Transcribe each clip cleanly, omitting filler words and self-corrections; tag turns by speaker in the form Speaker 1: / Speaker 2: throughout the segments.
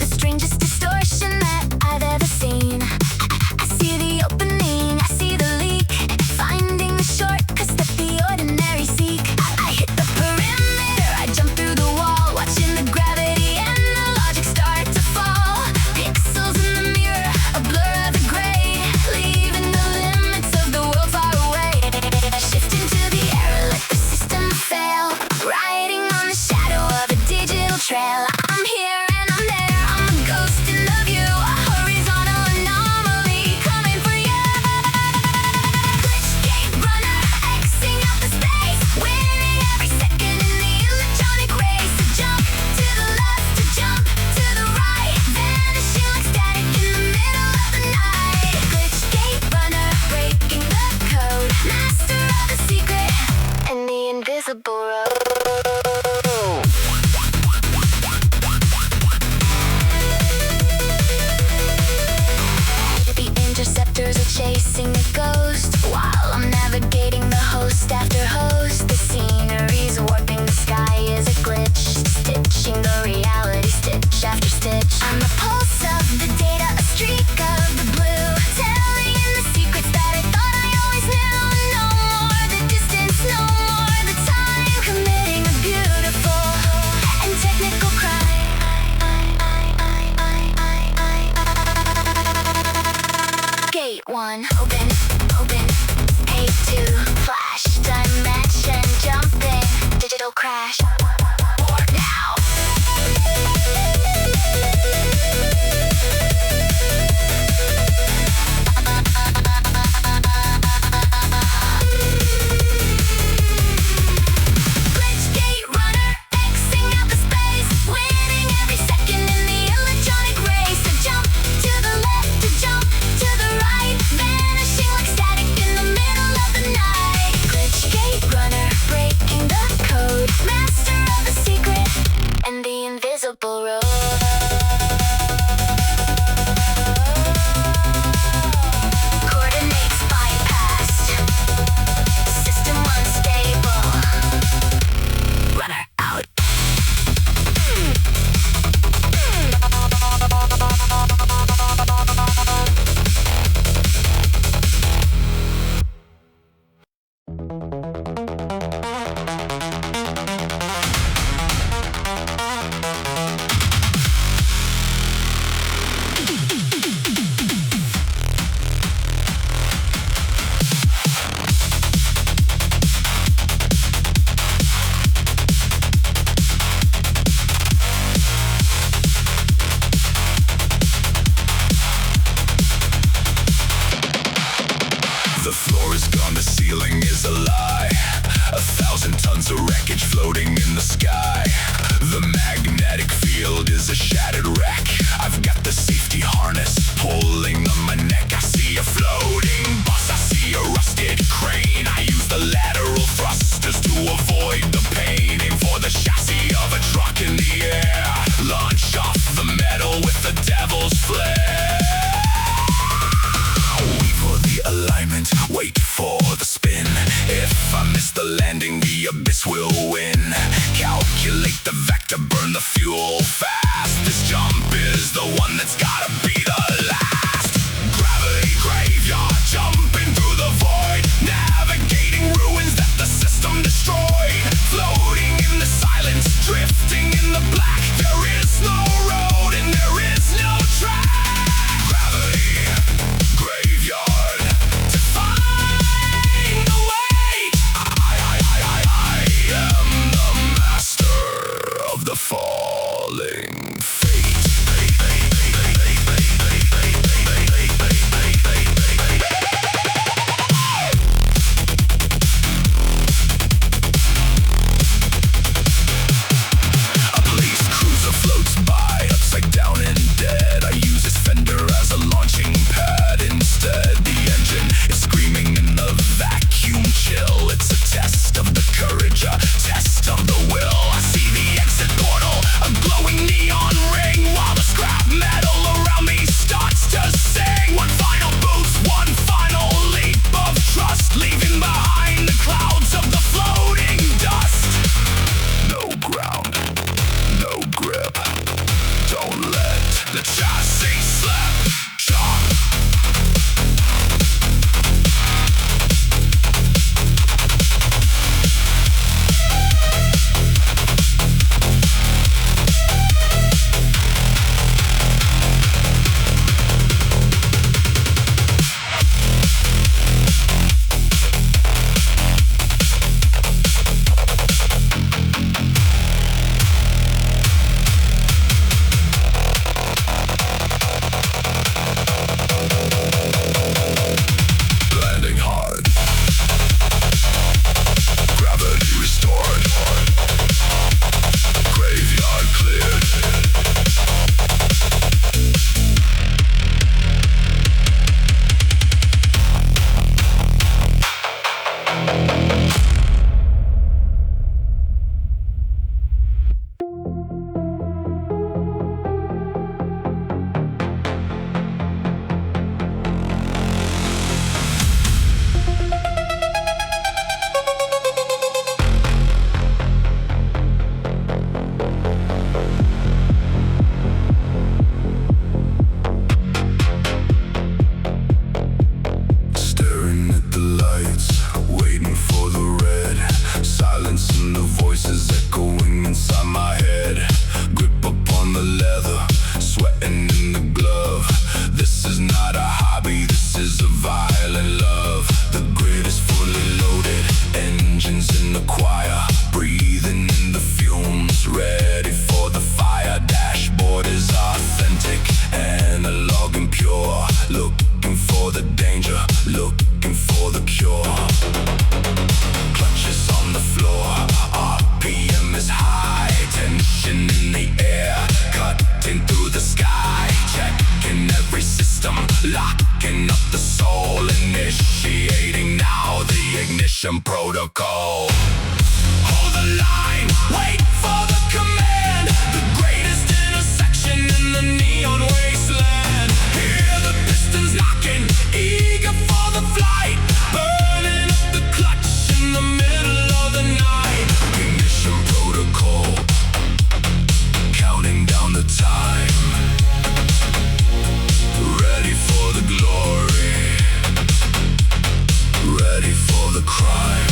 Speaker 1: The strangest distortion that I've ever seen. I Gate 1, open, open. Gate 2, flash, dimension, jumping, digital crash. Board now. locking up the soul, initiating now the ignition protocol. Hold the line, wait for the command. The greatest intersection in the neon wasteland. Hear the pistons knocking, eager for the flight. Burning up the clutch in the middle of the night. Ignition protocol, counting down the time. Ready for the glory, ready for the crime.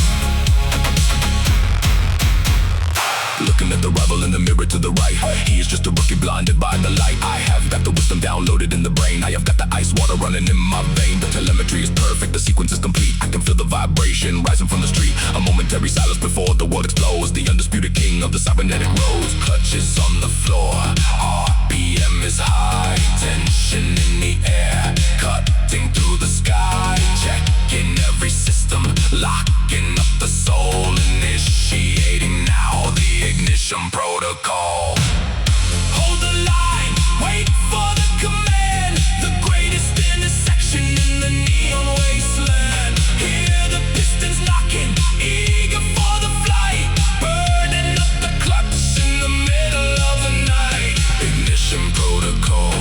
Speaker 1: Looking at the rival in the mirror to the right. He is just a rookie blinded by the light. I have got the wisdom downloaded in the brain. I have got the ice water running in my vein. The telemetry is perfect, the sequence is complete. I can feel the vibration rising from the street. A momentary silence before the world explodes. The undisputed king of the cybernetic rose. Clutches on the floor, RPM is high. Tension in the air, cutting through the sky. Checking every system, locking up the soul. Initiating now the ignition protocol. Hold the line, wait for the command. The greatest intersection in the neon wasteland. Hear the pistons knocking, eager for the flight. Burning up the clutch in the middle of the night. Ignition protocol,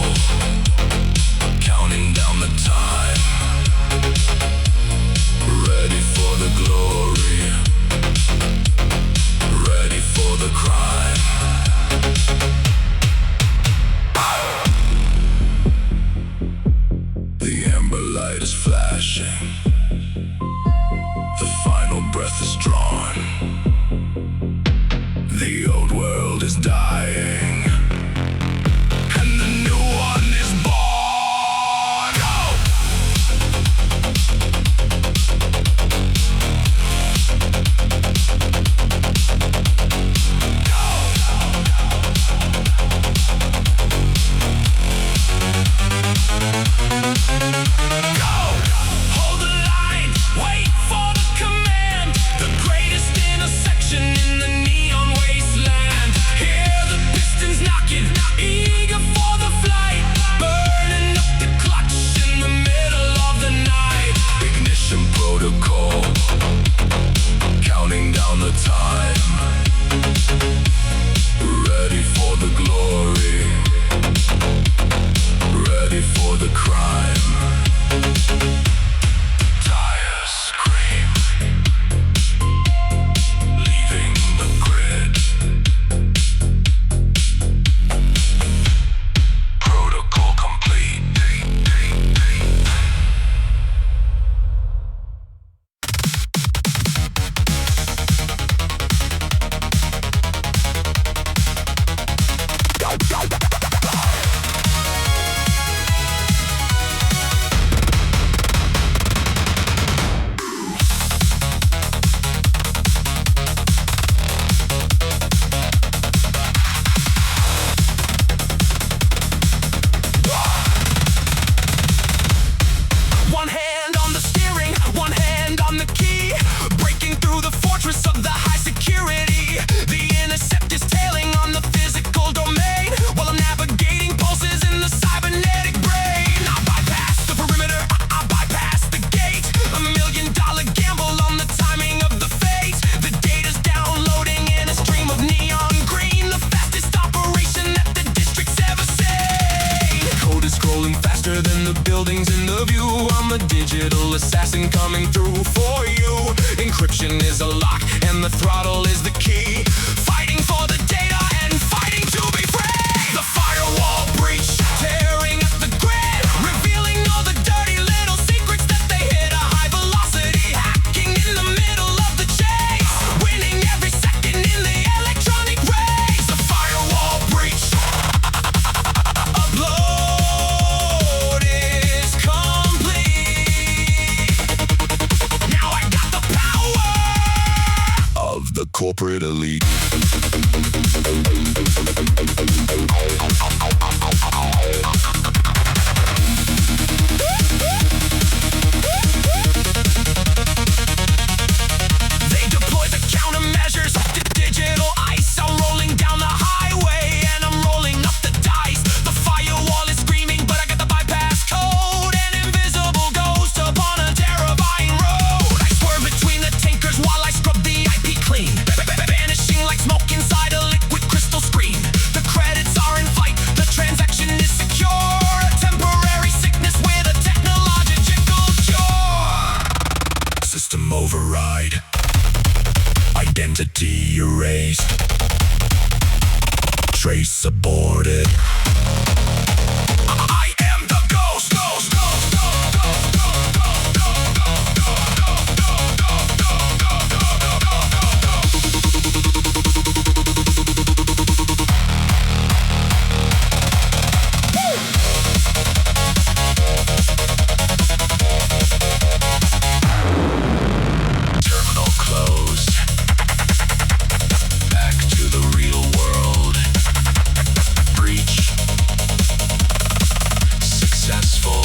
Speaker 1: counting down the time. Ready for the glory, ready for the crime. The amber light is flashing. The final breath is drawn. The old world is dying, and the new one is born. Go! Hold the line, wait for the command. The greatest intersection in the neon wasteland. Hear the pistons knocking, eager for the flight. Burning up the clutch in the middle of the night. Ignition protocol, counting down the time. Ready for the glory, ready for the crime. Tires scream, leaving the grid. Protocol complete. One hand on the steering, one hand on the key. Breaking through the fortress of the high security. The intercept is tailing on the physical domain, while I'm navigating pulses in the cybernetic brain. I bypass the perimeter, I bypass the gate. $1 million gamble on the timing of the fate. The data's downloading in a stream of neon green. The fastest operation that the district's ever seen. Code is scrolling faster than the buildings in the view. I'm a digital assassin coming through for you. Encryption is a lock and the throttle is the key. Fighting for the data and fighting to be free. The firewall breach, tearing up the grid. Revealing all the dirty little secrets that they hid. A high velocity hacking in the middle of the chase. Winning every second in the electronic race. The firewall breach, upload is complete. Now I got the power of the corporate elite. They deploy the countermeasures, digital ice. I'm rolling down the highway and I'm rolling up the dice. The firewall is screaming, but I got the bypass code and override. Identity erased. Trace aborted. I am the ghost. Terminal closed. Back to the real world. Breach successful.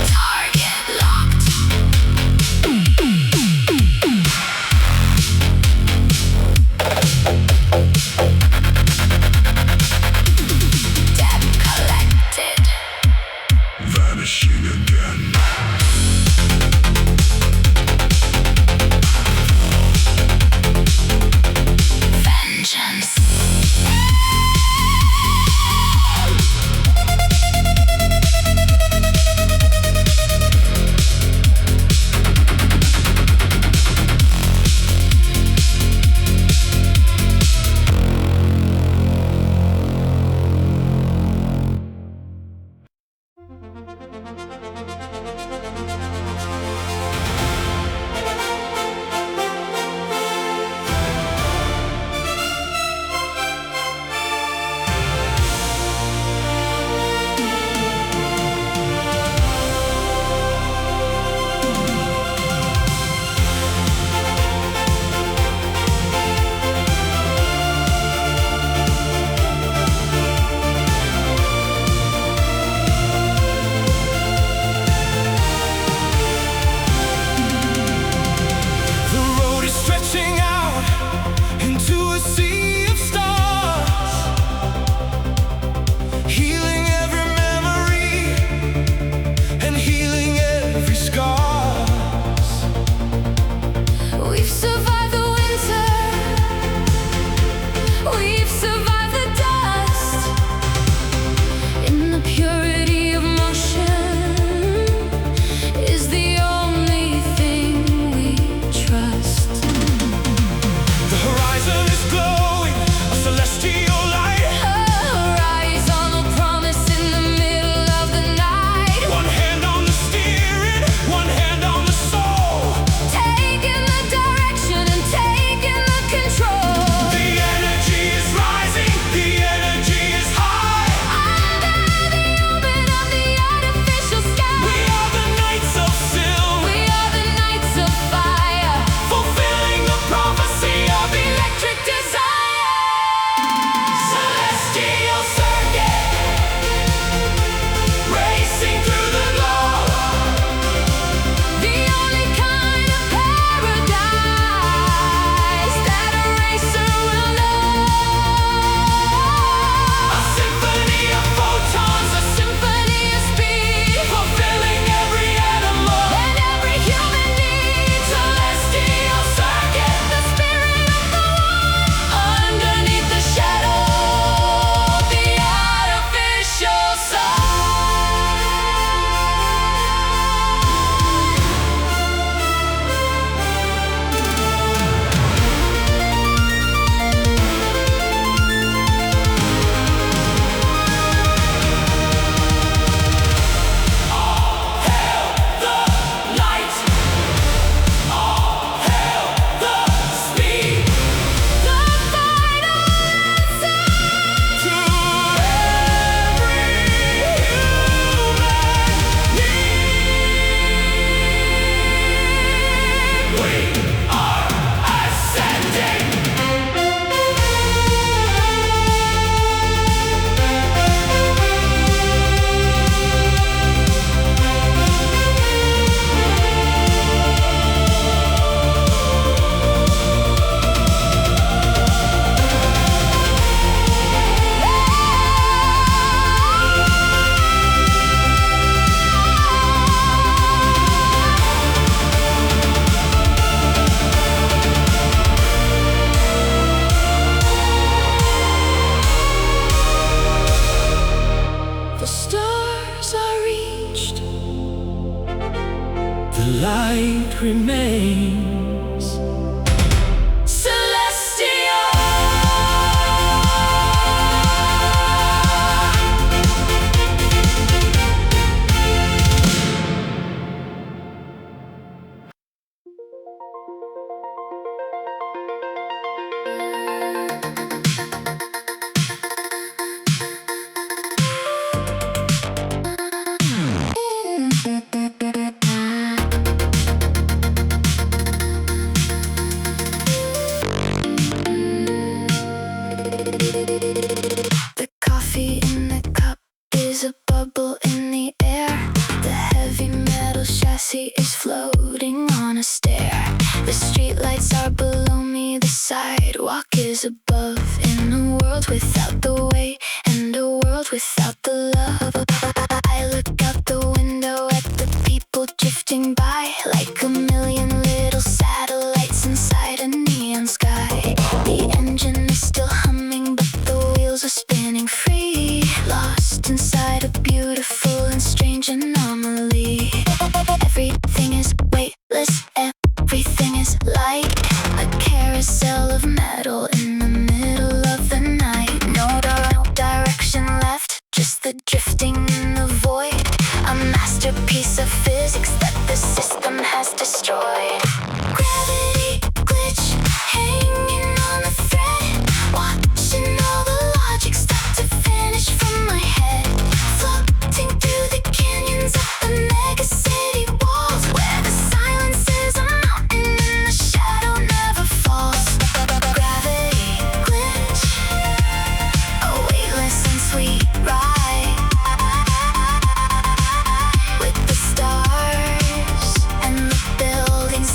Speaker 2: Target locked.
Speaker 1: light remains. Celestial. The coffee in the cup is a bubble in the air. The heavy metal chassis is floating on a stair. The streetlights are below me, the sidewalk is above. In a world without the way and a world without the love, I look out the window at the people drifting by, like a million little satellites inside a neon sky. The engine is still humming, but the wheels are spinning free, lost inside a beautiful and strange anomaly. Everything is weightless, everything is light, a carousel of metal in the middle of the night. No direction left, just the drifting in the void, a masterpiece of physics that the system has destroyed. Gravity glitch, hanging on a thread, watching all the logic start to vanish from my head. Floating through the canyons of the mega city walls, where the silence is a mountain and the shadow never falls. Gravity glitch, a weightless and sweet ride, with the stars and the buildings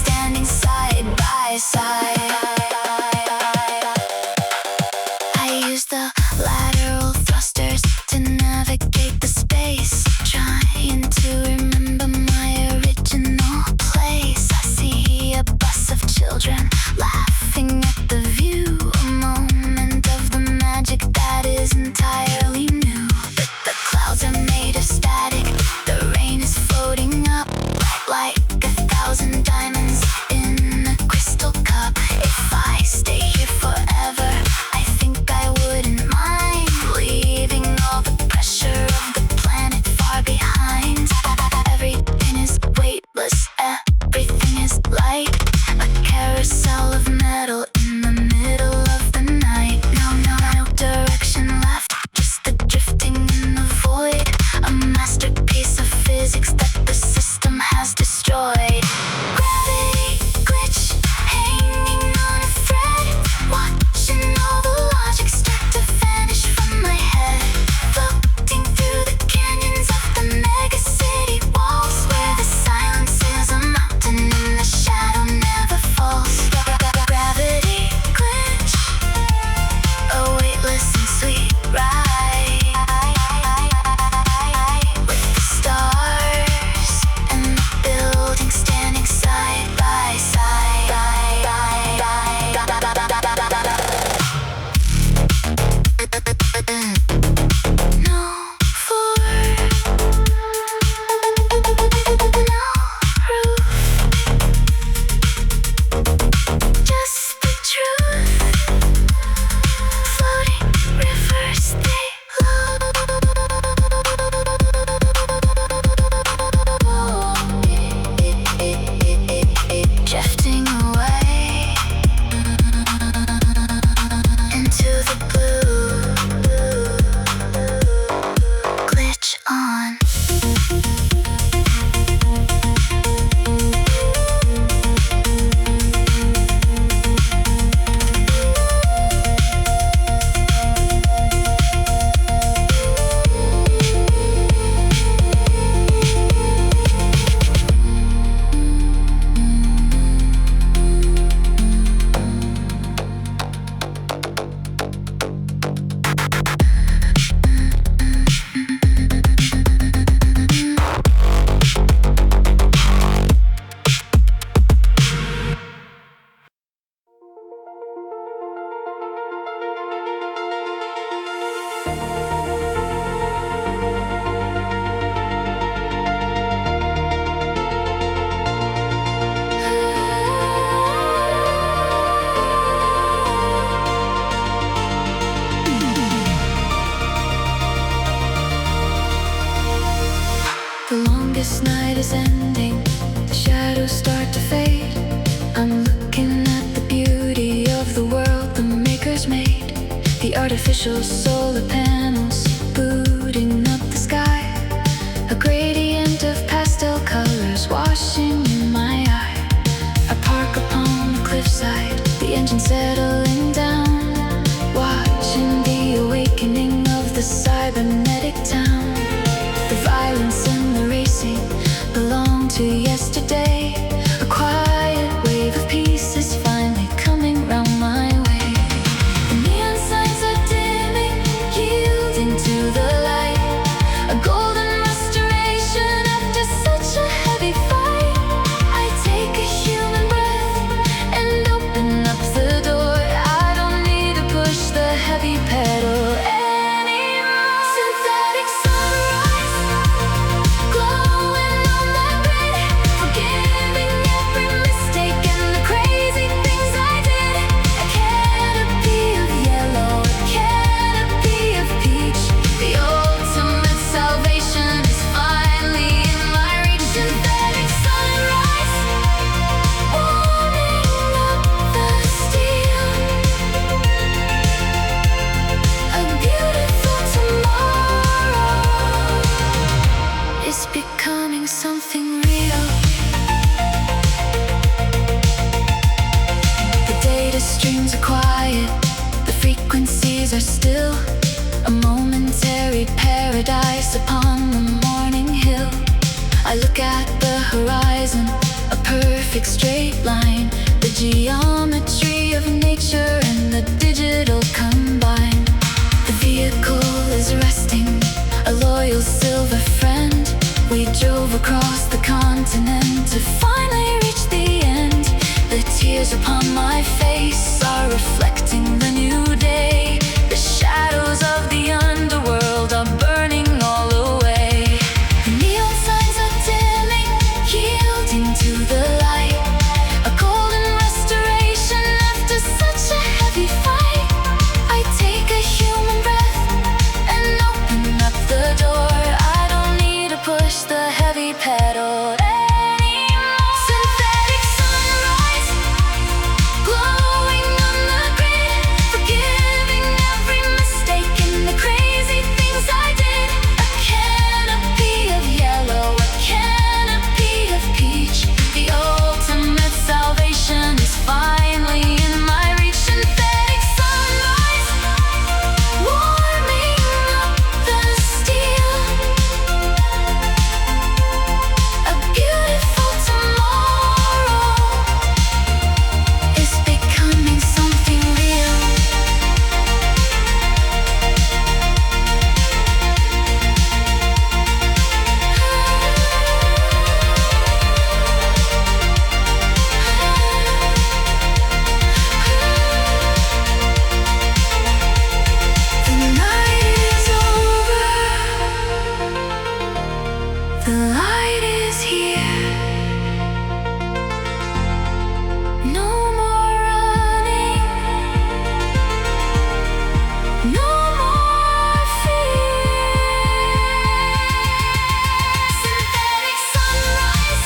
Speaker 2: artificial solar panels booting up the sky. A gradient of pastel colors washing in my eye. I park upon the cliffside, the engine settling down, watching the awakening of the cybernetic town. The violence and the racing belong to yesterday. A quiet wave of peace is finally coming round my way. The neon signs are dimming, yielding to the light. A golden restoration after such a heavy fight. I take a human breath and open up the door. I don't need to push the heavy pedal anymore. Synthetic sunrise, glowing on the grid, forgiving every mistake and the crazy things I did. A canopy of yellow, a canopy of peach. The ultimate salvation is finally in my reach. Synthetic sunrise, warming up the steel. A beautiful tomorrow is becoming something real. The data streams are quiet, the frequencies are still. A momentary paradise upon the morning hill. I look at the horizon, a perfect straight line. The geometry of nature and the digital combine. The vehicle is resting, a loyal silver friend. We drove across the continent to finally reach the end. The tears upon my face are reflecting the new day. The shadows of the underworld are burning all away. The neon signs are dimming, yielding to the light. A golden restoration after such a heavy fight. I take a human breath and open up the door. I don't need to push the heavy pedal anymore. Synthetic sunrise, glowing on the grid, forgiving every mistake and the crazy things I did. A canopy of yellow, a canopy of peach. The ultimate salvation is finally in my reach. Synthetic sunrise, warming up the steel. A beautiful tomorrow is becoming something real. The night is over, the light is here. No more running, no more fear. Synthetic sunrise,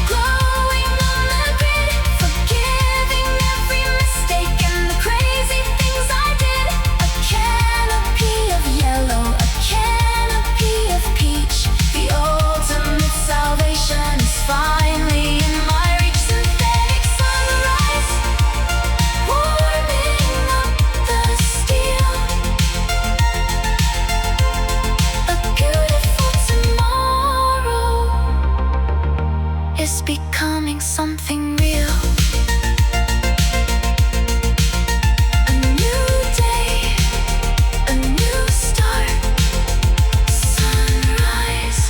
Speaker 2: glowing on the grid, forgiving every mistake and the crazy things I did. A canopy of yellow, a canopy of peach. The ultimate salvation is finally in my reach. Synthetic sunrise, warming up the steel. A beautiful tomorrow is becoming something real. A new day, a new start, sunrise.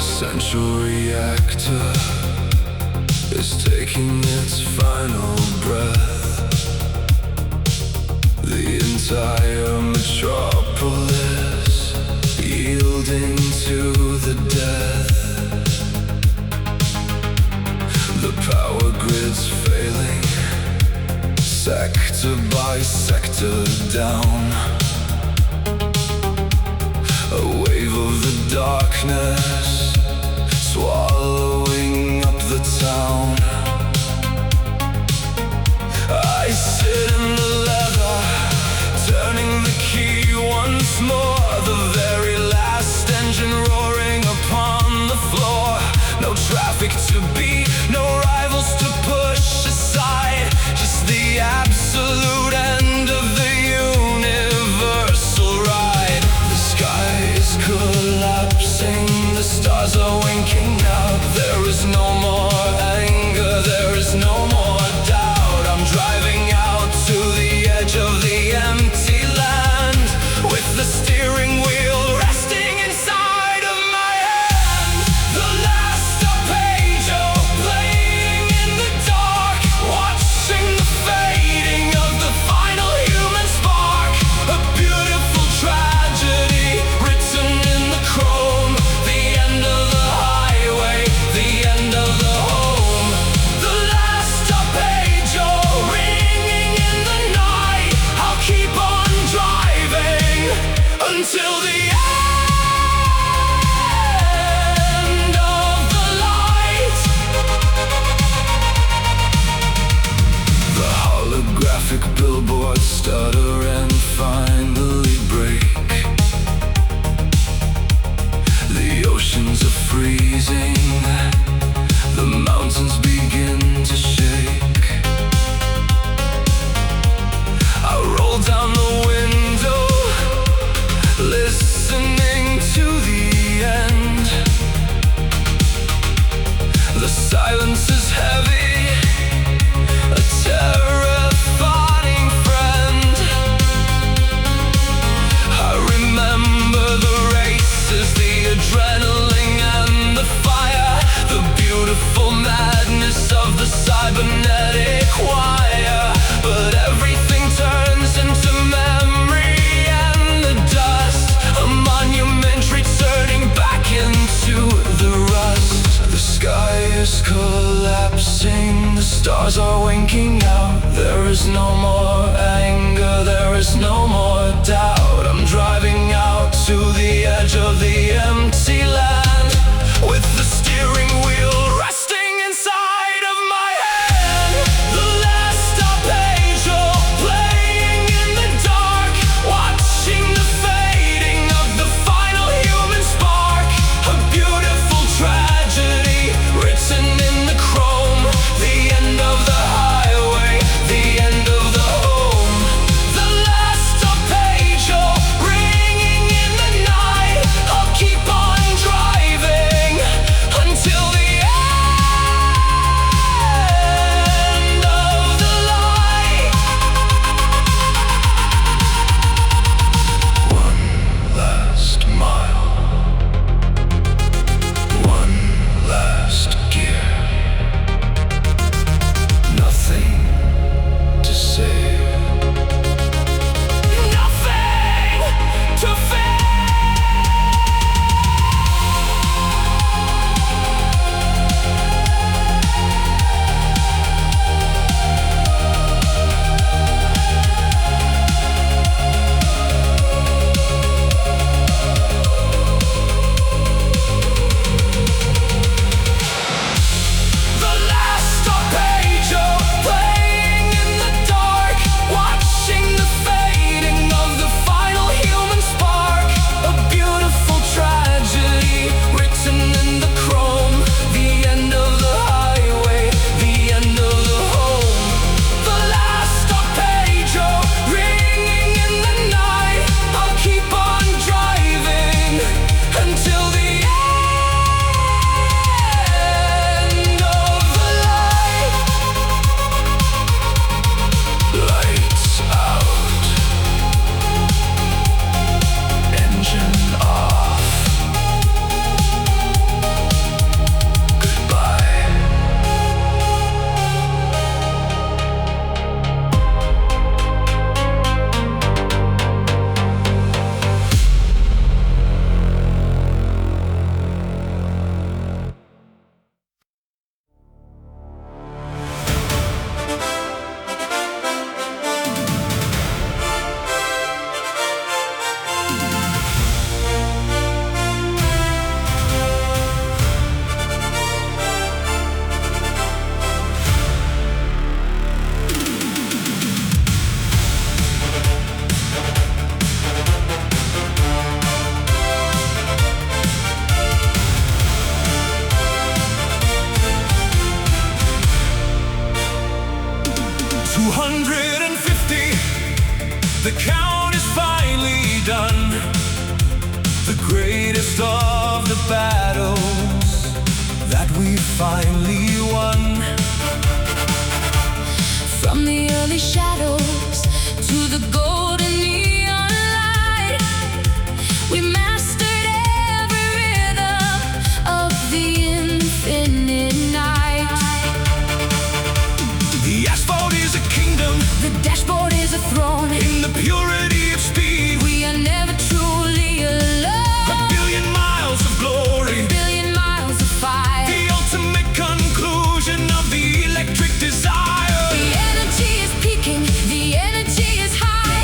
Speaker 1: Central reactor is taking its final breath. The entire metropolis yielding to the death. The power grid's failing, sector by sector down. A wave of the darkness swallowing up the town. I sit in the leather, turning the key once more. The very last engine roaring upon the floor. No traffic to beat, no rivals to push aside. Just the absolute end of the universal ride. The sky is collapsing, the stars are winking out. There is no more anger, there is no more doubt. I'm driving out to the edge of the empty land, with the steering wheel resting inside of my hand. The last arpeggio playing in the dark, watching the fading of the final human spark. A beautiful tragedy written in the chrome. The end of the highway, the end of the home. The last arpeggio ringing in the night. I'll keep on driving until the end of the light. The holographic billboards stutter and finally break. The oceans are freezing, the mountains begin to shake. I roll down the window, listening to the end. The silence is heavy, a terrifying friend. I remember the races, the adrenaline and the fire, the beautiful madness of the cybernetic wire. But everything turns into memory and the dust, a monument returning back into the rust. The sky is collapsing, the stars are winking out. There is no more anger, there is no more doubt. I'm driving out to the edge of the empty land, with the steering wheel resting inside of my hand. The last arpeggio playing in the dark, watching the fading of the final human spark. A beautiful tragedy written in the chrome. The end of the highway, the end of the home. The last arpeggio ringing in the night. I'll keep on battles that we finally won.
Speaker 2: From the early shadows to the golden neon light, we mastered every rhythm of the infinite night.
Speaker 1: The asphalt is a kingdom,
Speaker 2: The dashboard is a throne.
Speaker 1: in the purity of speed.
Speaker 2: We are never truly alone.
Speaker 1: A billion miles of glory,
Speaker 2: A billion miles of fire.
Speaker 1: the ultimate conclusion of the electric desire.
Speaker 2: The energy is peaking, the energy is high.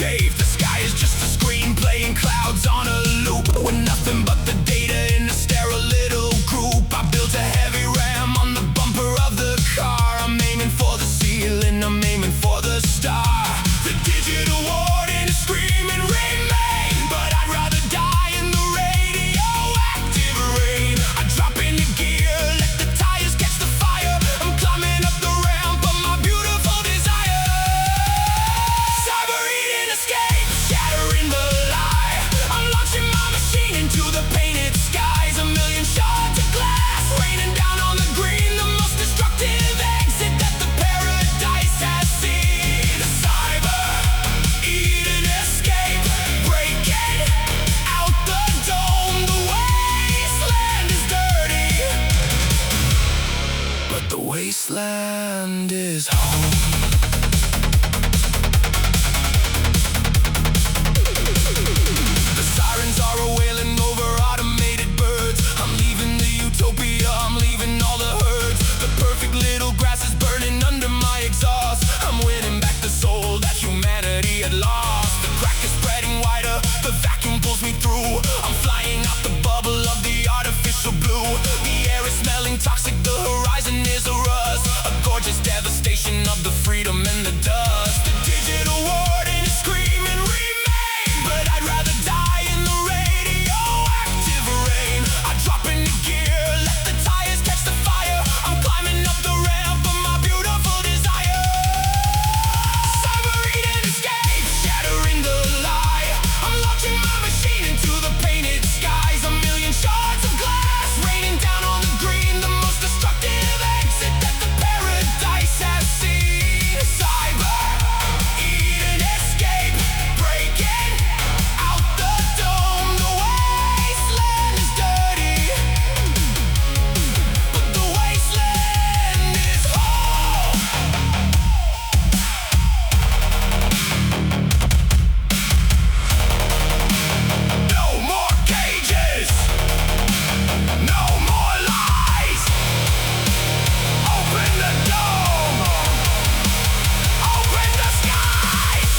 Speaker 1: shave. The sky is just a screen playing clouds on a loop, with nothing but the data in a sterile little group. I built a heavy ram on the bumper of the car. I'm aiming for the ceiling, I'm aiming for the star. The digital warden is screaming remain, but I'd rather die in the radioactive rain. I drop into gear, let the tires catch the fire. I'm climbing up the ramp of my beautiful desire. Cyber eating escape, shattering the lie. I'm launching my machine into the painted skies. A million shards of glass raining down on the green, the most destructive exit that the paradise has seen. Cyber eating escape, breaking out the dome. The wasteland is dirty, but the wasteland is home. The sirens are wailing over automated birds. I'm leaving the utopia, I'm leaving all the herds. The perfect little grass is burning under my exhaust. I'm winning back the soul that humanity had lost. The crack is spreading wider, the vacuum pulls me through. I'm flying out the bubble of the artificial blue. The air is smelling toxic, the horizon is a rust. A gorgeous devastation of the freedom and the dust. The digital warden is screaming remain, but I'd rather die in the radioactive rain. I drop into gear, let the tires catch the fire. I'm climbing up the ramp of my beautiful desire. Cyber eating escape, shattering the lie. I'm launching my machine into the painted skies. A million shards of glass raining down on the green, the most destructive exit that the paradise has seen. Cyber eating escape, breaking out the dome. The wasteland is dirty, but the wasteland is home. No more cages, no more lies. Open the dome, open the skies.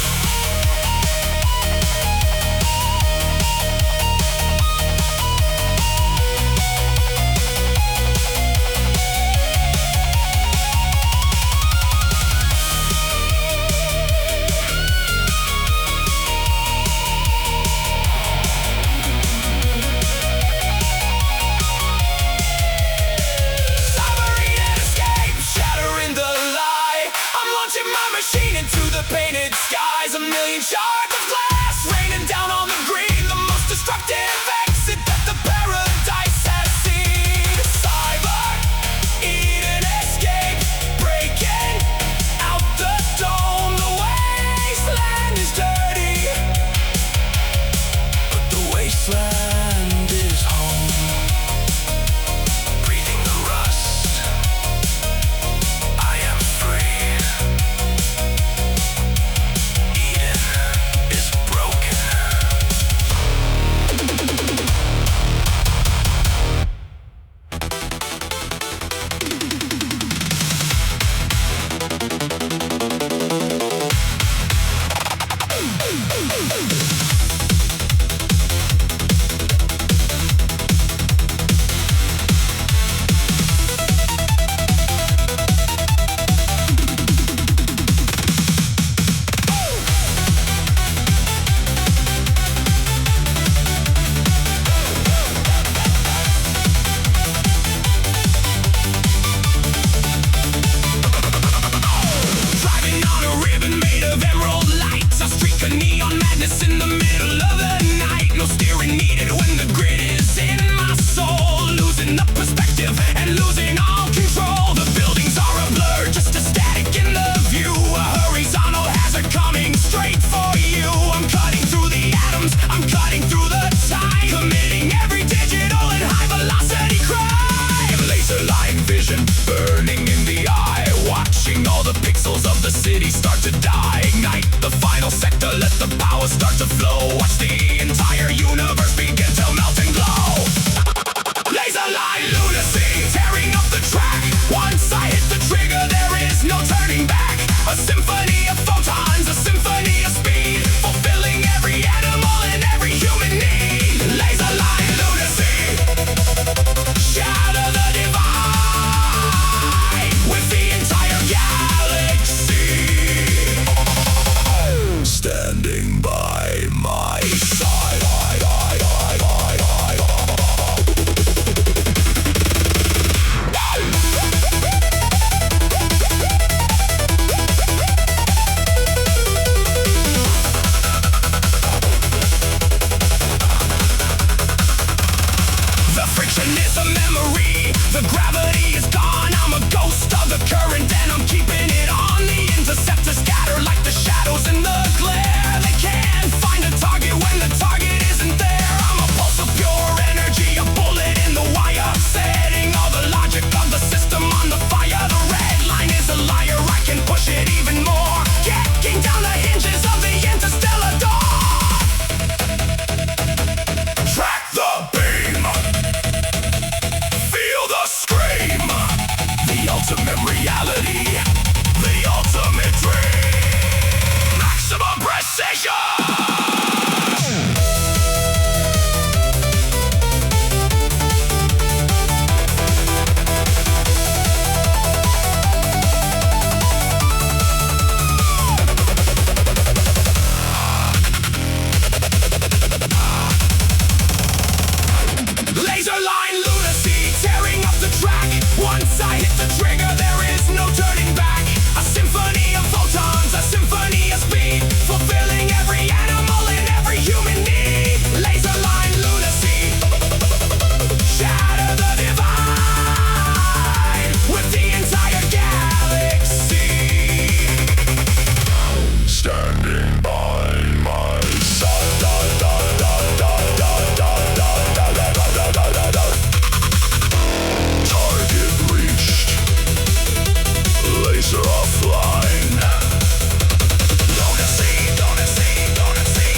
Speaker 1: Cyber eating escape, shattering the lie. I'm launching my machine into the painted skies. A million shards of glass raining down on the green, the most destructive exit that the paradise has seen. Cyber eating escape, breaking out the dome. The wasteland is dirty, but the wasteland is home. Breathing the rust, I am free. Eden is broken. Driving on a ribbon made of emerald lights, a streak of neon madness in the middle of the night. No steering needed when the grid is in my soul, losing the perspective and losing all control. The buildings are a blur, just a static in the view. A horizontal hazard coming straight for you. I'm cutting through the atoms, I'm cutting through the time, committing every digital and high velocity crime. Laser line vision burning in the eye, watching all the pixels of the city start to die. Ignite the final sector, let the power start to flow. Watch the entire universe begin to melt and glow. Laser line lunacy, tearing up the track. Once I hit the trigger, there is no turning back. A symphony of photons, a symphony of speed, fulfilling standing by my side. The friction is a memory, the gravity is gone. I'm a ghost of the current and I'm keeping it on. The interceptors scatter like the shadows in the glare. They can't find a target when the target isn't there. I'm a pulse of pure energy, a bullet in the wire, setting all the logic of the system on the fire. The red line is a liar, I can push it even more, kicking down the hinges of the interstellar door. Track the beam, feel the scream, the ultimate reality, the ultimate dream, maximum precision. Laser line lunacy, tearing up the track. Once I hit the trigger, there is no turning back. A symphony of photons, a symphony of speed, fulfilling every animal and every human need. Laser line lunacy, shatter the divide with the entire galaxy. Standing by my side. Target reached. Laser offline. Lunacy, lunacy, lunacy.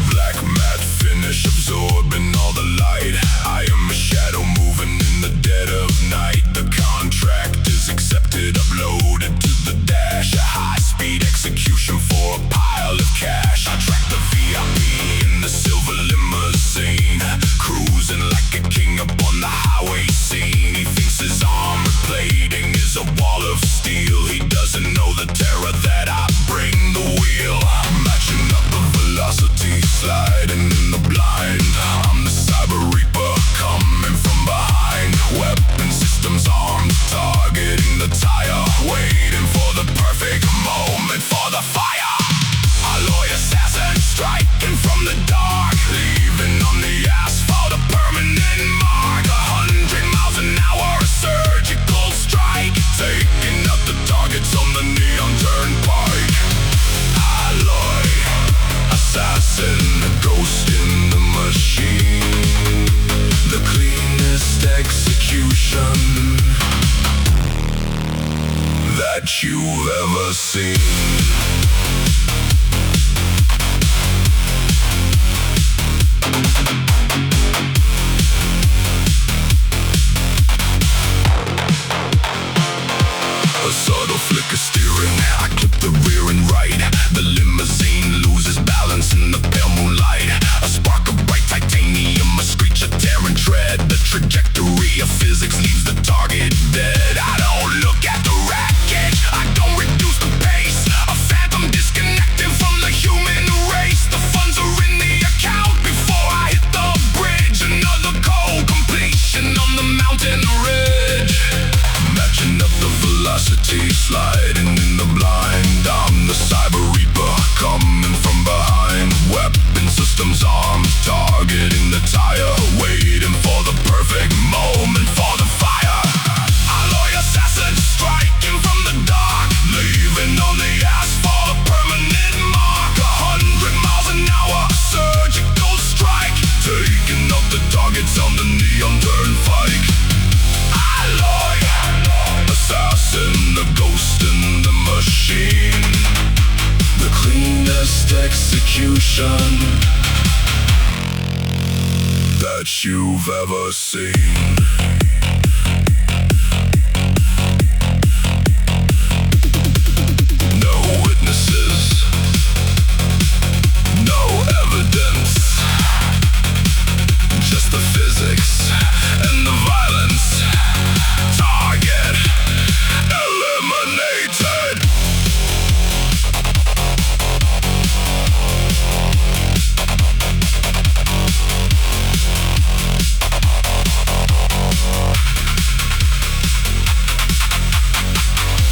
Speaker 1: Black matte finish absorbing all the light. I am a shadow moving in the dead of night. The contract is accepted, uploaded to the dash. A high-speed execution for a pile of cash. I track the VIP in the silver limousine, cruising like a king up on the highway scene. He thinks his armor plating is a wall of steel. He doesn't know the terror that I bring. The wheel matching up the velocity, sliding in the blind. I'm the cyber reaper coming from behind. Weapon systems armed, targeting the tire, waiting for the perfect moment for the fire. Alloy assassin striking from the dark, leaving on the asphalt a permanent mark. 100 miles an hour, a surgical strike, taking out the targets on the neon turnpike. Alloy assassin, a ghost in the machine, the cleanest execution that you've ever seen. A subtle flick of steering, I clip the rear and right. The limousine loses balance in the pale moonlight. A spark of bright titanium, a screech of tearing tread. The trajectory of physics leaves the target dead. I don't look at the wreckage, I don't reduce the pace. A execution that you've ever seen. No witnesses, no evidence, just the physics and the violence. Target eliminated.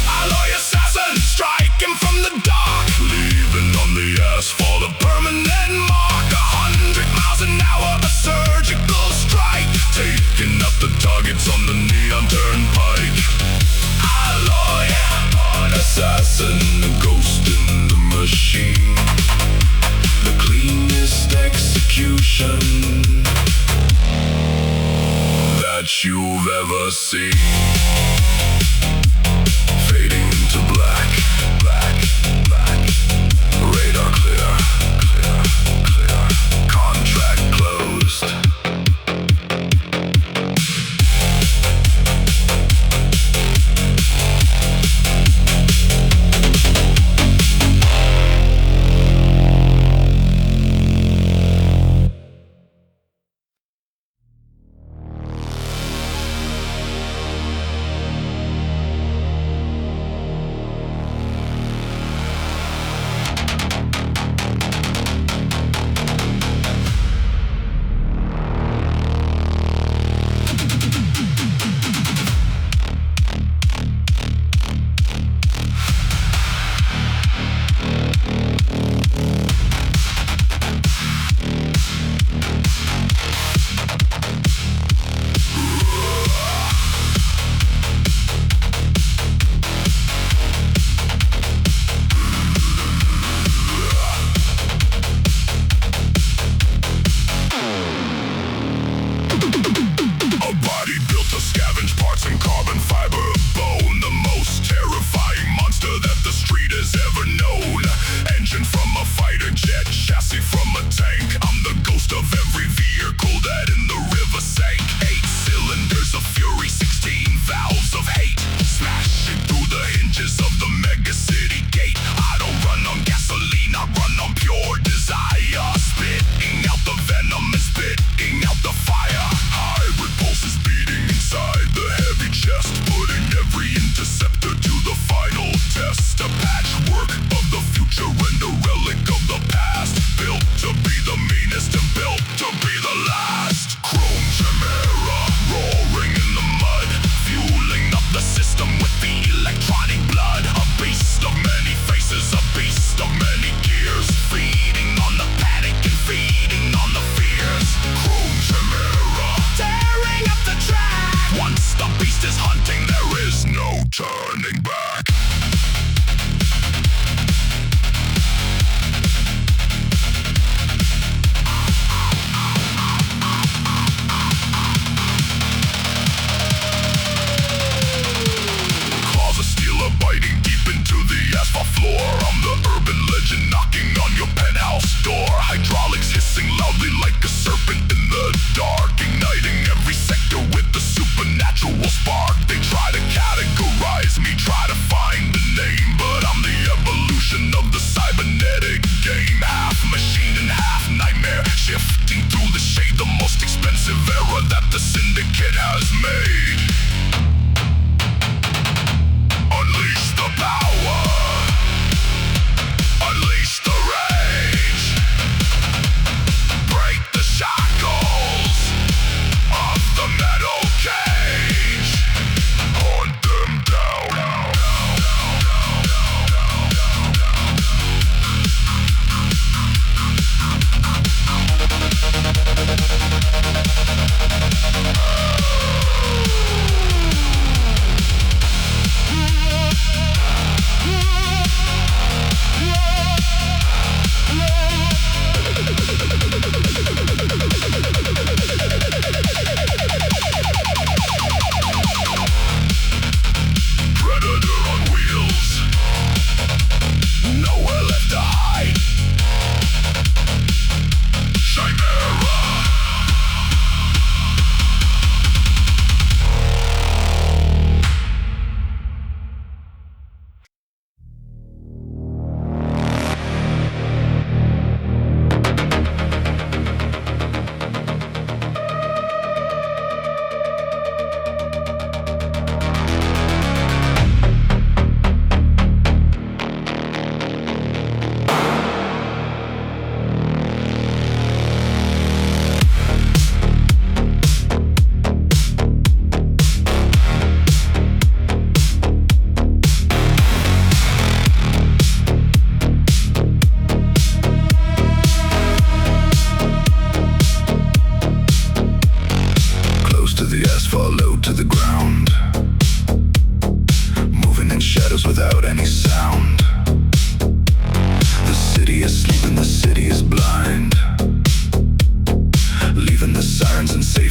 Speaker 1: Alloy assassin striking from the dark, leaving on the asphalt a permanent mark. 100 miles an hour, a surgical strike, taking up the targets on the neon turnpike. Alloy assassin, a ghost in the machine, the cleanest execution that you've ever seen. Fading into black, black, black. Radar clear, clear, clear. Contract closed.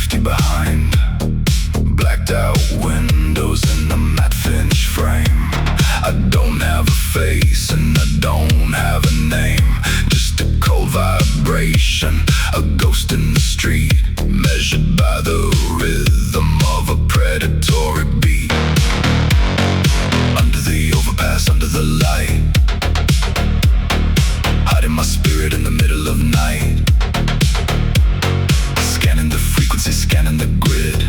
Speaker 1: safety behind. Blacked out windows in a matte finish frame. I don't have a face and I don't have a name. Just a cold vibration, a ghost in the street, measured by the rhythm of a predatory beat. Under the overpass, under the light, hiding my spirit in the middle of night. Scanning the frequency, scanning the grid,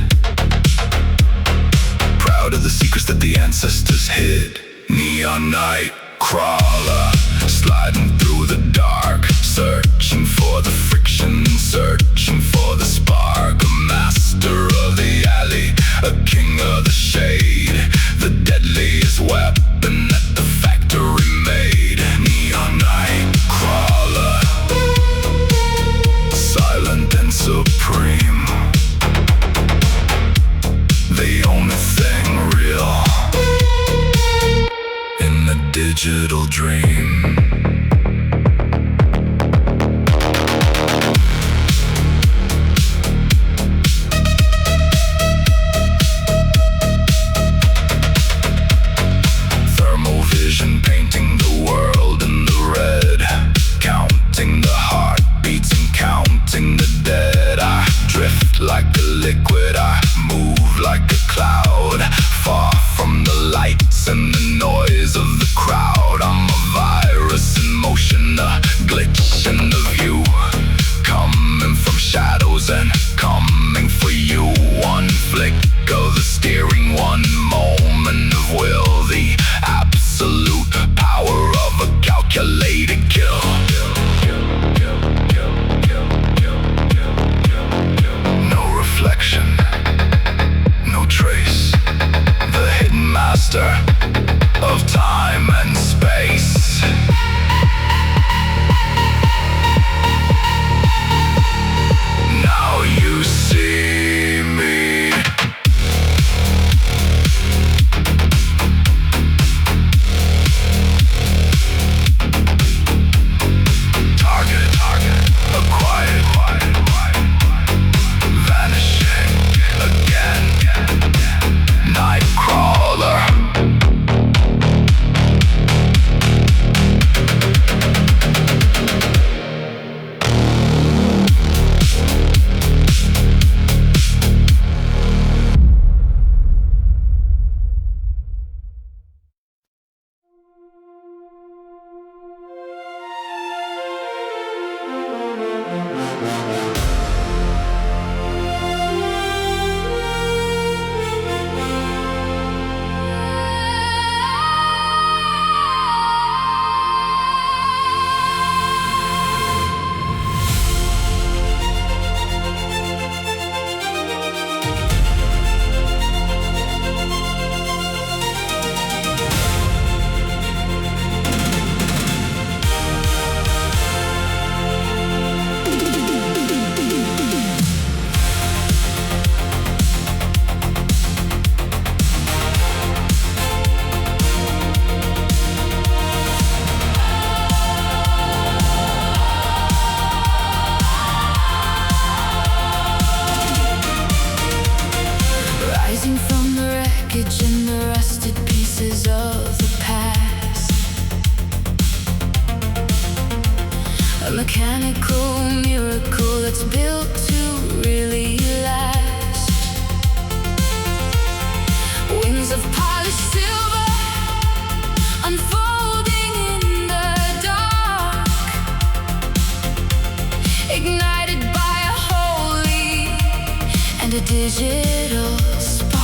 Speaker 1: proud of the secrets that the ancestors hid. Neon night crawler, sliding through the dark, searching for the friction, searching for the spark. A master of the alley, a king of the shade, the deadliest weapon that the factory made. Neon night crawler, silent and supreme, the only thing real in a digital dream. Thermal vision painting the world in the red, counting the heartbeats and counting the dead. I drift like a liquid, I move like a cloud, far from the lights and the noise of the crowd. I'm a virus in motion, a glitch in the view, coming from shadows and coming for you. One flick of the steering, one moment of will, the absolute power of a calculated kill. No reflection, no trace, the hidden master of time and space. Now you see me. Target, acquired, vanishing again. Nightcrawler. Rising from the wreckage and the rusted pieces of the past, a mechanical miracle that's built to really last. Wings of polished silver unfolding in the dark, ignited by a holy and a digital spark.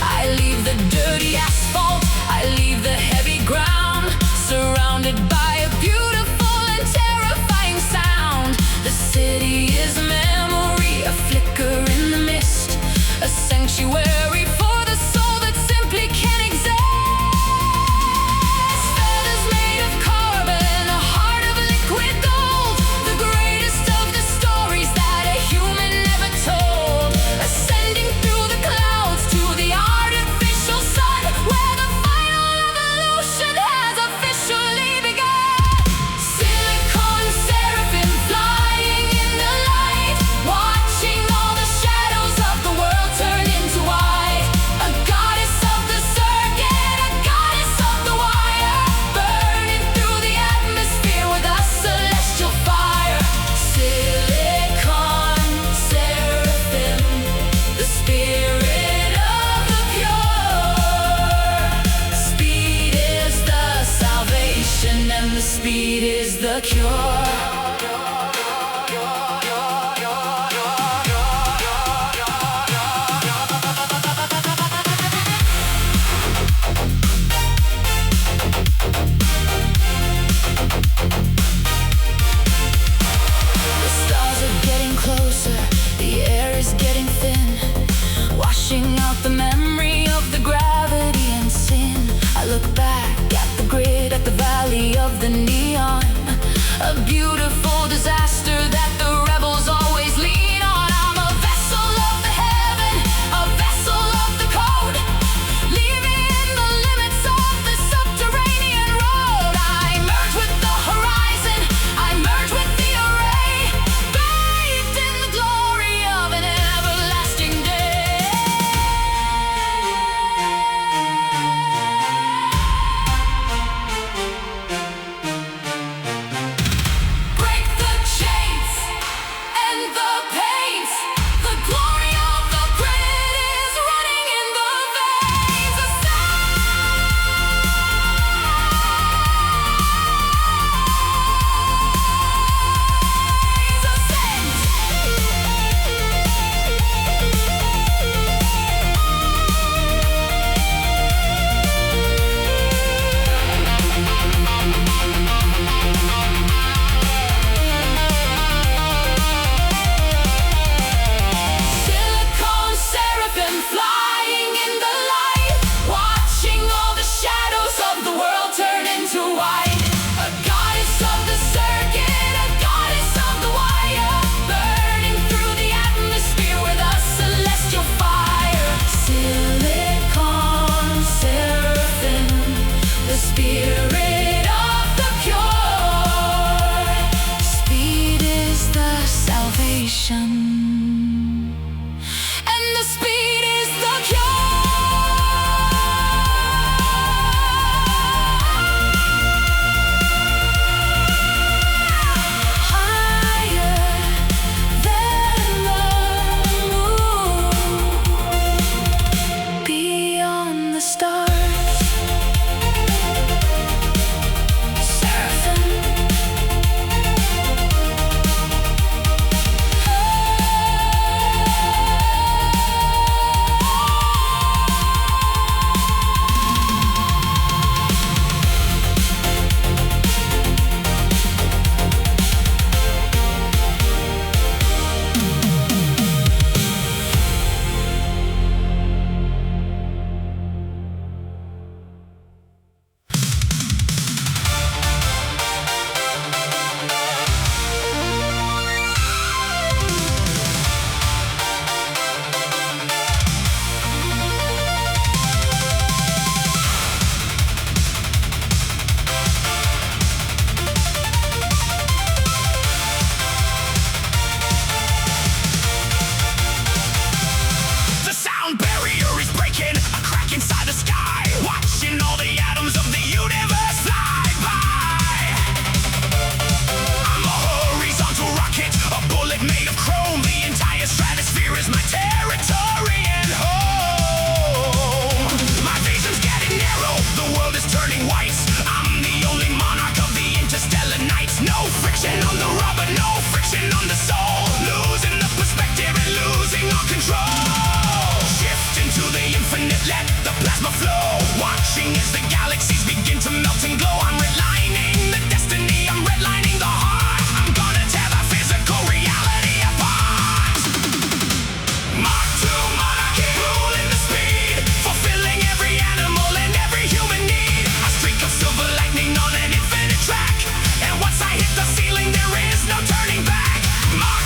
Speaker 1: I leave the dirty asphalt, I leave the heavy ground, surrounded by a beautiful and terrifying sound. The city is memory, a flicker in the mist, a sanctuary for the soul that simply can't exist. Feathers made of carbon, a heart of liquid gold, the greatest of the stories that a human
Speaker 2: beautiful disaster that the rebels always lean on. I'm a vessel of the heaven, a vessel of the code, leaving the limits of the subterranean road. I merge with the horizon, I merge with the array, bathed in the glory of an everlasting day. Break the chains and the pains. The glory of the grid is running in the veins. A silicon seraphim flying in the light, watching all the shadows of the world turn into white. A goddess of the circuit, a goddess of the wire, burning through the atmosphere with a celestial fire. Silicon seraphim, the spirit of the pure. Speed is the salvation, and the speed is the cure. Higher than the moon, beyond the stars. Seraphim.
Speaker 1: The sound barrier is breaking, a crack inside the sky, watching all the atoms of the universe fly by. I'm a horizontal rocket, a bullet made of chrome. The entire stratosphere is my territory and home. My vision's getting narrow, the world is turning white. I'm the only monarch of the interstellar night. No friction on the rubber, no friction on the soul. Losing the perspective and losing all control. Shift into the infinite, let the plasma flow. Watching as the galaxies begin to melt and glow. I'm redlining the destiny, I'm redlining the heart. I'm gonna tear the physical reality apart. Mark 2 monarchy, ruling the speed, fulfilling every animal and every human need. A streak of silver lightning on an infinite track, and once I hit the ceiling there is no turning back. Mark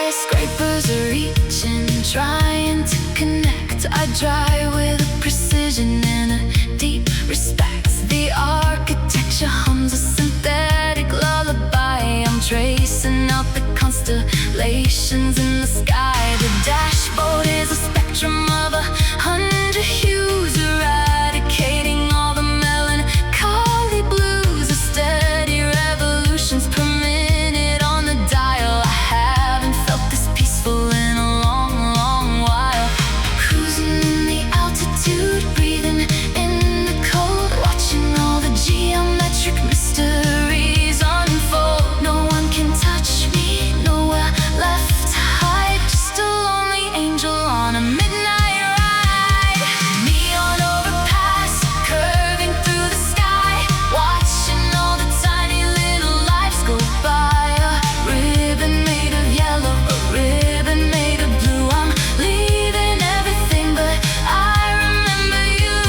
Speaker 2: Skyscrapers are reaching, trying to connect. I drive with a precision and a deep respect. The architecture hums a synthetic lullaby. I'm tracing out the constellations in the sky. The dashboard is a spectrum of 100 hues, eradicating all the melancholy blues. A steady revolutions per minute on the dial. I haven't felt this peaceful in a long, long while. Cruising in the altitude, breathing in the cold, watching all the geometric mysteries unfold. No one can touch me, nowhere left to hide. Just a lonely angel on a midnight ride. Neon overpass, curving through the sky, watching all the tiny little lives go by. A ribbon made of yellow, a ribbon made of blue. I'm leaving everything, but I remember you.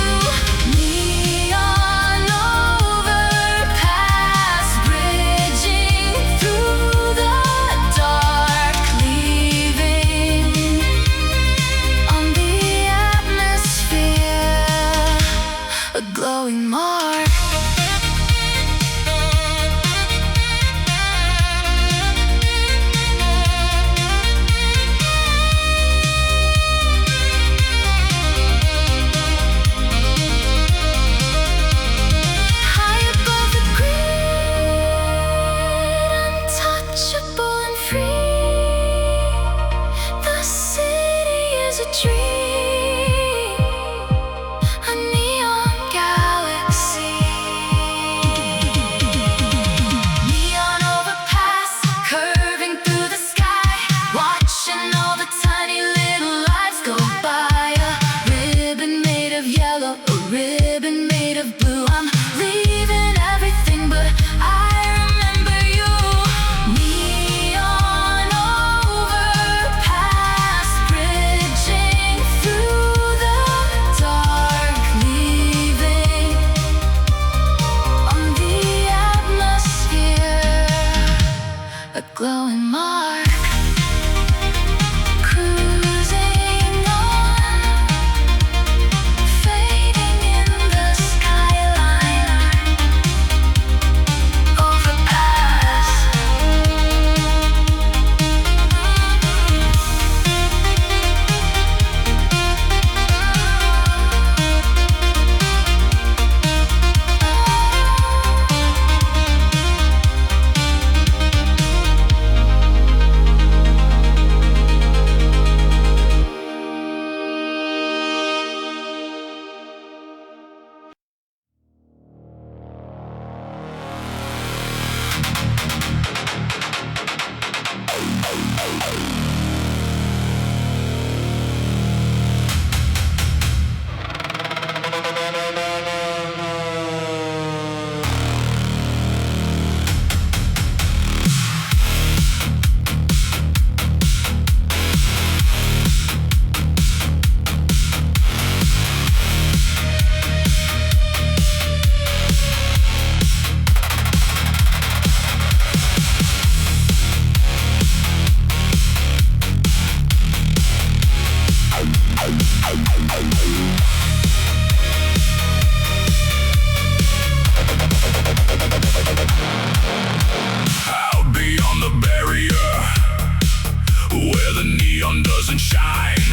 Speaker 2: Neon overpass, bridging through the dark, leaving on the atmosphere a glowing mark. High above the grid, untouchable and free. The city is a dream, a neon galaxy. Neon overpass, curving through the sky, watching all the tiny little lives go by. A ribbon made of yellow, a ribbon made of blue. I'm leaving everything, but I remember you. Neon overpass, bridging through the dark, leaving on the atmosphere a glowing mark. Cruising on, fading in the skyline. Overpass.
Speaker 1: Out beyond the barrier, where the neon doesn't shine,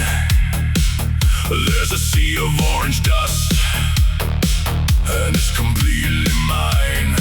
Speaker 1: there's a sea of orange dust, and it's completely mine.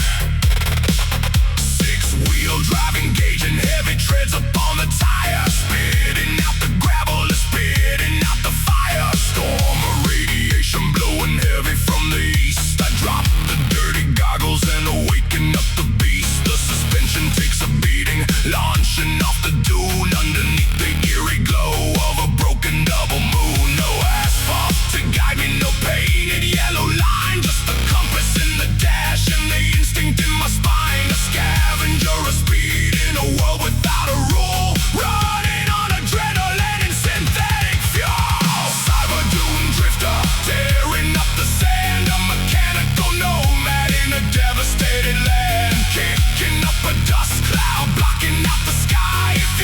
Speaker 1: Six-wheel drive engaging heavy treads upon the tire, spitting out the gravel, spitting out the fire. Storm of radiation blowing heavy from the east. I drop the dirty goggles and awaken up the beast. The suspension takes a beating, launching off the dune underneath the eerie glow of a broken double moon. No asphalt to guide me, no painted yellow line, just the compass in the dash and the instinct in my spine. A scavenger of speed in a world without a rule, running on adrenaline and synthetic fuel. Cyber dune drifter, tearing up the sand, a mechanical nomad in a devastated land, kicking up a dust cloud, blocking out the sky. If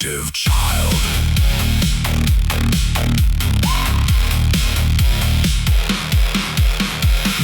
Speaker 1: destructive child.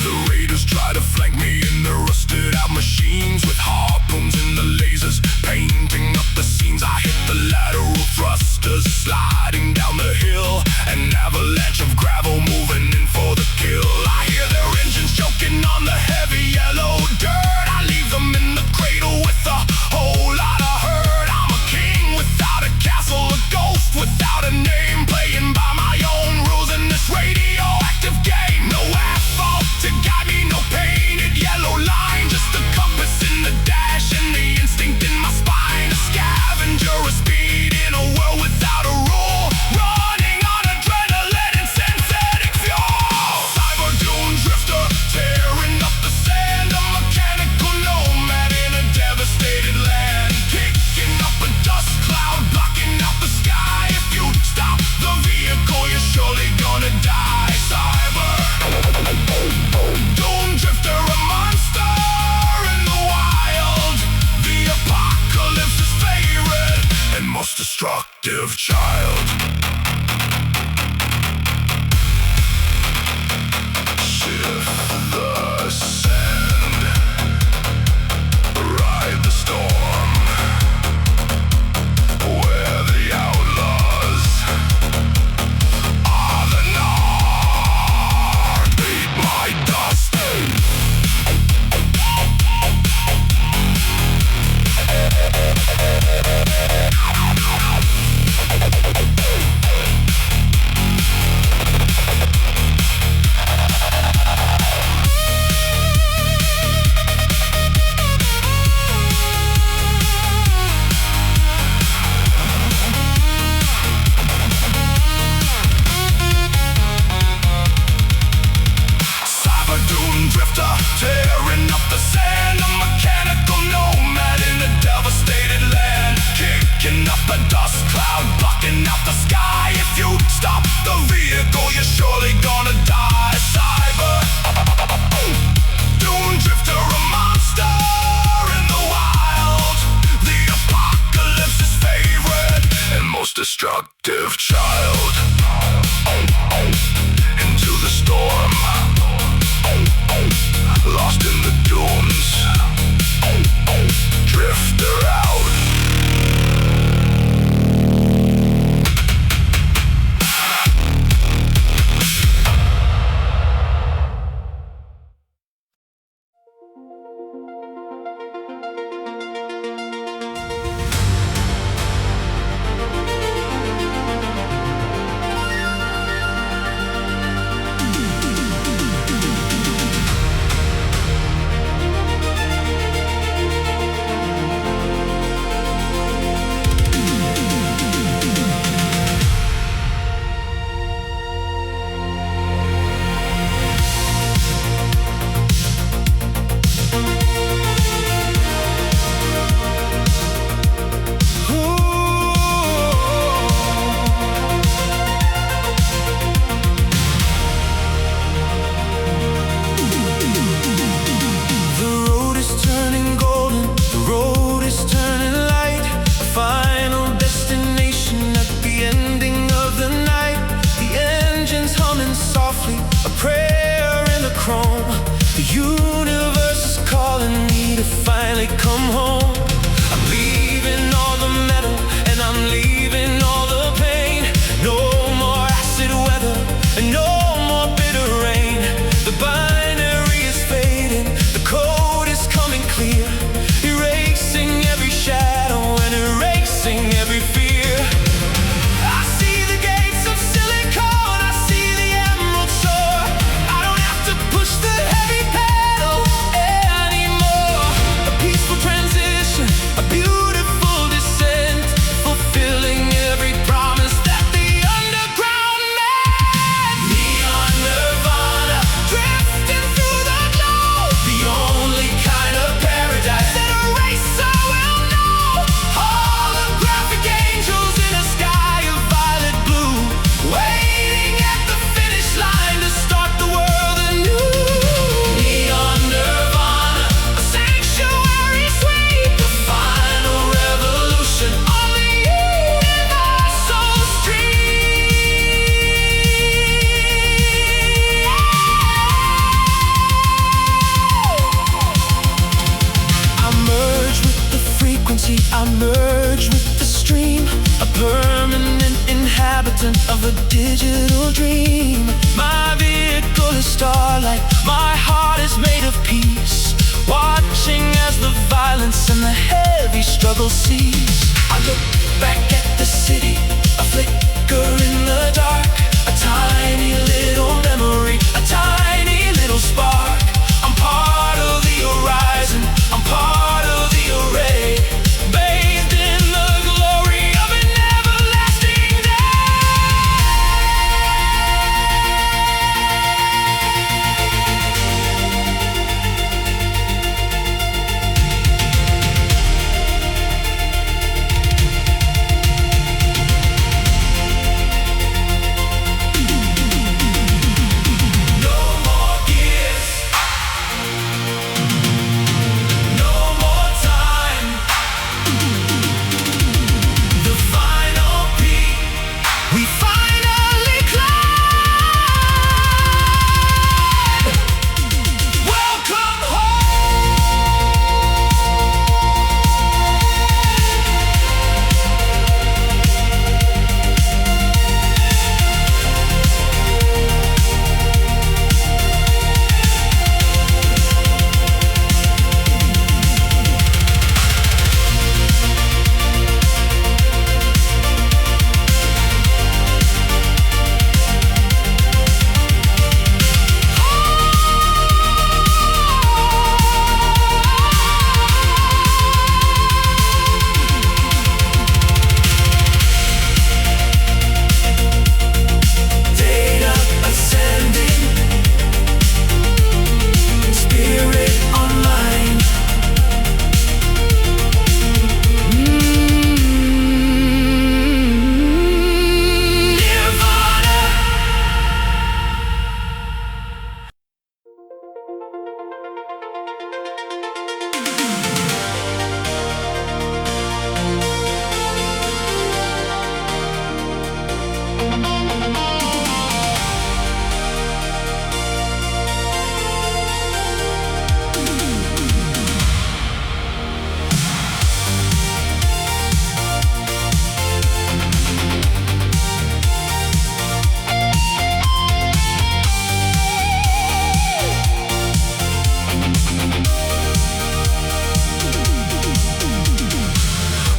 Speaker 1: The raiders try to flank me in their rusted out machines, with harpoons and the lasers painting up the scenes. I hit the lateral thrusters, sliding down the hill, an avalanche of gravel moving in for the kill. I hear their engines choking on the heavy yellow dirt. I leave them in the cradle with a whole lot of hurt. I'm a king without a castle, a ghost without a name, playing by my own rules in this radioactive game. No asphalt to guide me, no painted yellow line, just the compass in the dash and the instinct in my spine. A scavenger of speed in a world without a rule, running on adrenaline and synthetic fuel. Cyber dune drifter, tearing up the sand, a mechanical nomad in a devastated land, kicking up a dust cloud, blocking out the sky. If you stop the vehicle, you're surely gonna die. Cyber dune drifter, a monster in the wild, the apocalypse's favorite and most destructive child. Shift the sand, ride the storm, where the outlaws are the norm. Beat my dust. Cyber dune drifter, tearing up the sand, a mechanical nomad in a devastated land, kicking up a dust cloud, blocking out the sky. If you stop the vehicle, you're surely gonna die. Cyber dune drifter, a monster in the wild, the apocalypse's favorite and most destructive child. Into the storm, lost in the dunes, drifter out. pattern of a digital dream. My vehicle is starlight, my heart is made of peace, watching as the violence and the heavy struggle cease. I look back at the city, a flicker in the dark, a tiny little memory, a tiny little spark. I'm part of the horizon, I'm part of the array, bathed in the glory of an everlasting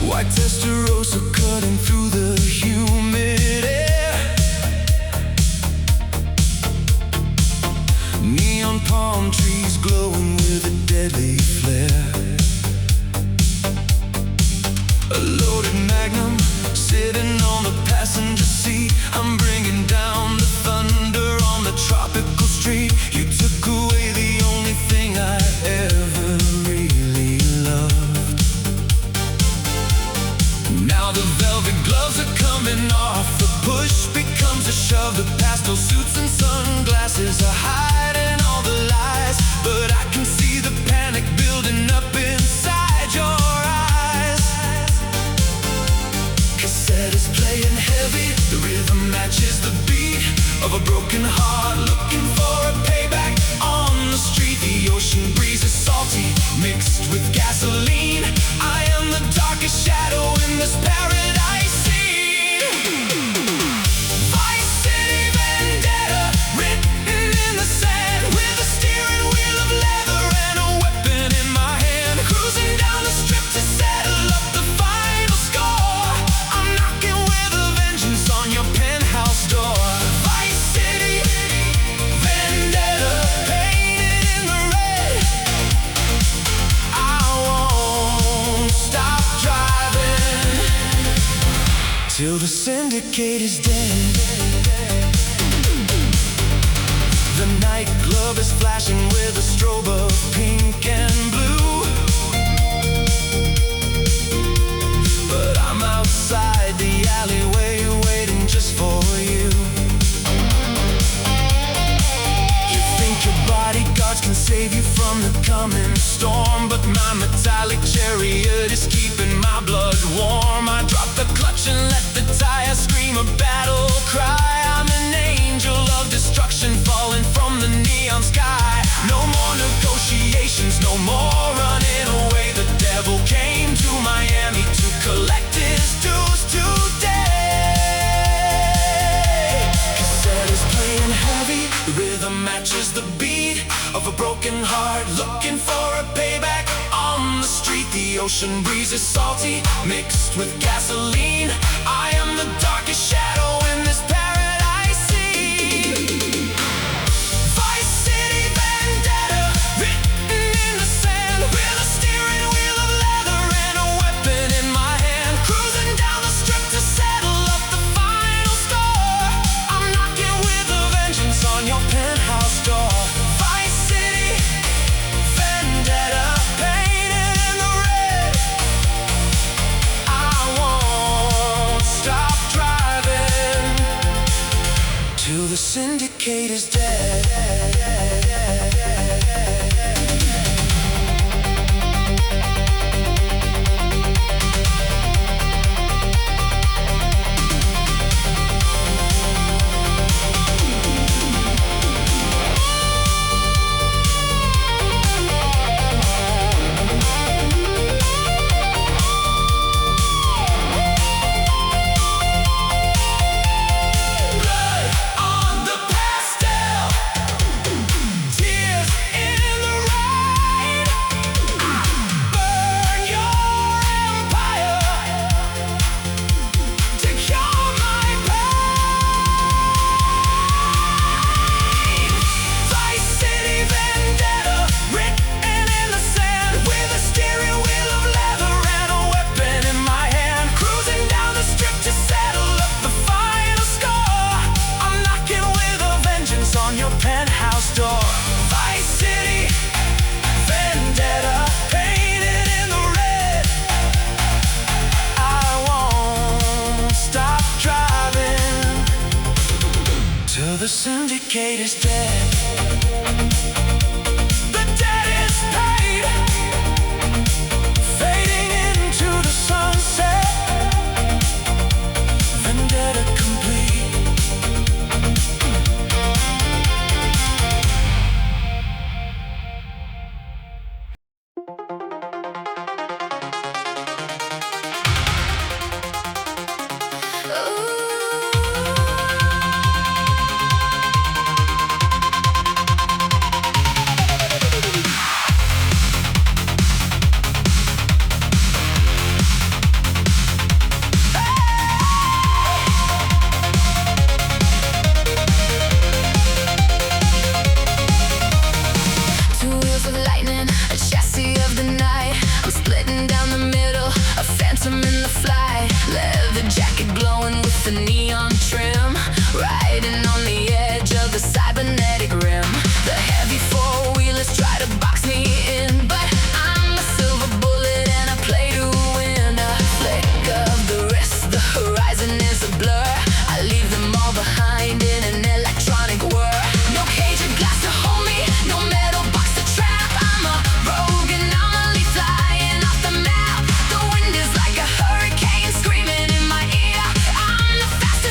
Speaker 1: white Testarossa cutting through the humid air. Neon palm trees glowing with a deadly flare. A loaded Magnum sitting on the passenger seat. I'm bringing down the thunder on the tropical street. You took away the only thing I ever really loved. Now the velvet gloves are coming off. The push becomes a shove. The pastel suits and sunglasses are hiding all the lies, but I can see the panic building up inside your eyes. Cassette is playing heavy, the rhythm matches the beat of a broken heart looking for a payback on the street. The ocean breeze is salty, mixed with gasoline. I am the darkest shadow in this paradise scene. Vice City vendetta, written in the sand, with a steering wheel of leather and a weapon in my hand. Cruising down the strip to settle up the final score. I'm knocking with a vengeance on your penthouse door. Vice City vendetta, painted in the red. I won't stop driving till the syndicate is dead. The nightclub is flashing with a strobe of pink and blue, but I'm outside the alleyway waiting just for you. You think your bodyguards can save you from the coming storm, but my metallic chariot is keeping my blood warm. I drop the clutch and let the tire scream a battle cry. I'm an angel of destruction falling from the neon sky. No more negotiations, no more running away. The devil came to Miami to collect his dues today. broken heart, looking for a payback. On the street, the ocean breeze is salty, mixed with gasoline. I am the darkest shadow in this paradise scene. Vice City vendetta, written in the sand, with a steering wheel of leather and a weapon in my hand. Cruising down the strip to settle up the final score. I'm knocking with a vengeance on your penthouse door. Vice City vendetta, painted in the red. I won't stop driving till the syndicate is dead. The syndicate is dead. The debt is paid, fading into the sunset. Vendetta complete.
Speaker 2: The neon trim, riding on the edge of the cybernetic rim. The heavy four-wheelers try to box me in, but I'm a silver bullet and I play to win. A flick of the wrist, the horizon is a blur. I leave them all behind in an electronic whir. No cage of glass to hold me, no metal box to trap. I'm a rogue anomaly flying off the map. The wind is like a hurricane screaming in my ear. I'm the fastest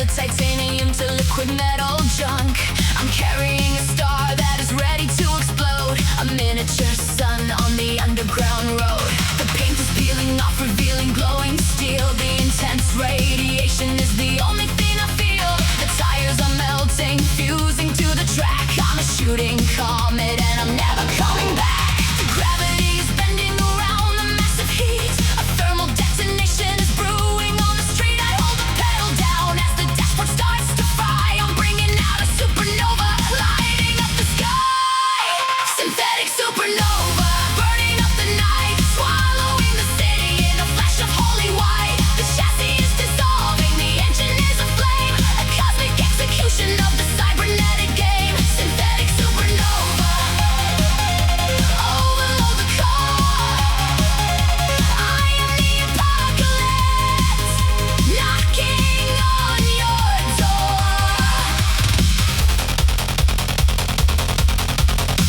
Speaker 2: titanium to liquid metal junk. I'm carrying a star that is ready to explode, a miniature sun on the underground road. The paint is peeling off, revealing glowing steel. The intense radiation is the only thing I feel. The tires are melting, fusing to the track. I'm a shooting comet and I'm never coming back. The gravity is bending around the massive heat. A thermal detonation is brewing on the street. I hold the pedal down as the dashboard starts to fry. I'm bringing out a supernova, lighting up the sky. Synthetic supernova, burning up the night, swallowing the city in a flash of holy white. The chassis is dissolving, the engine is aflame, a cosmic execution of the cybernetic game. Synthetic supernova, overload the car. I am the apocalypse, knocking on your door.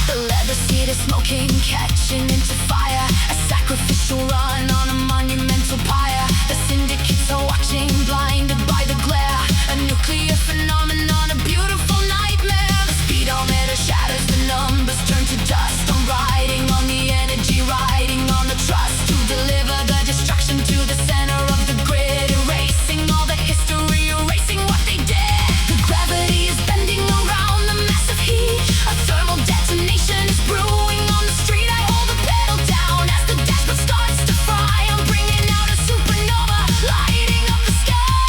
Speaker 2: The leather seat is smoking, catching into fire. A sacrificial run on a monumental pyre. The syndicates are watching, blinded by the glare. A nuclear phenomenon, a beautiful nightmare. The speedometer shatters, the numbers turn to dust. I'm riding on the energy, riding on the trust to deliver the destruction to the center of the grid. Erasing all the history, erasing what they did. The gravity is bending around the massive heat. A thermal detonation is brewing on the street. I hold the pedal down as the dashboard starts to fry. I'm bringing out a supernova, lighting up the sky.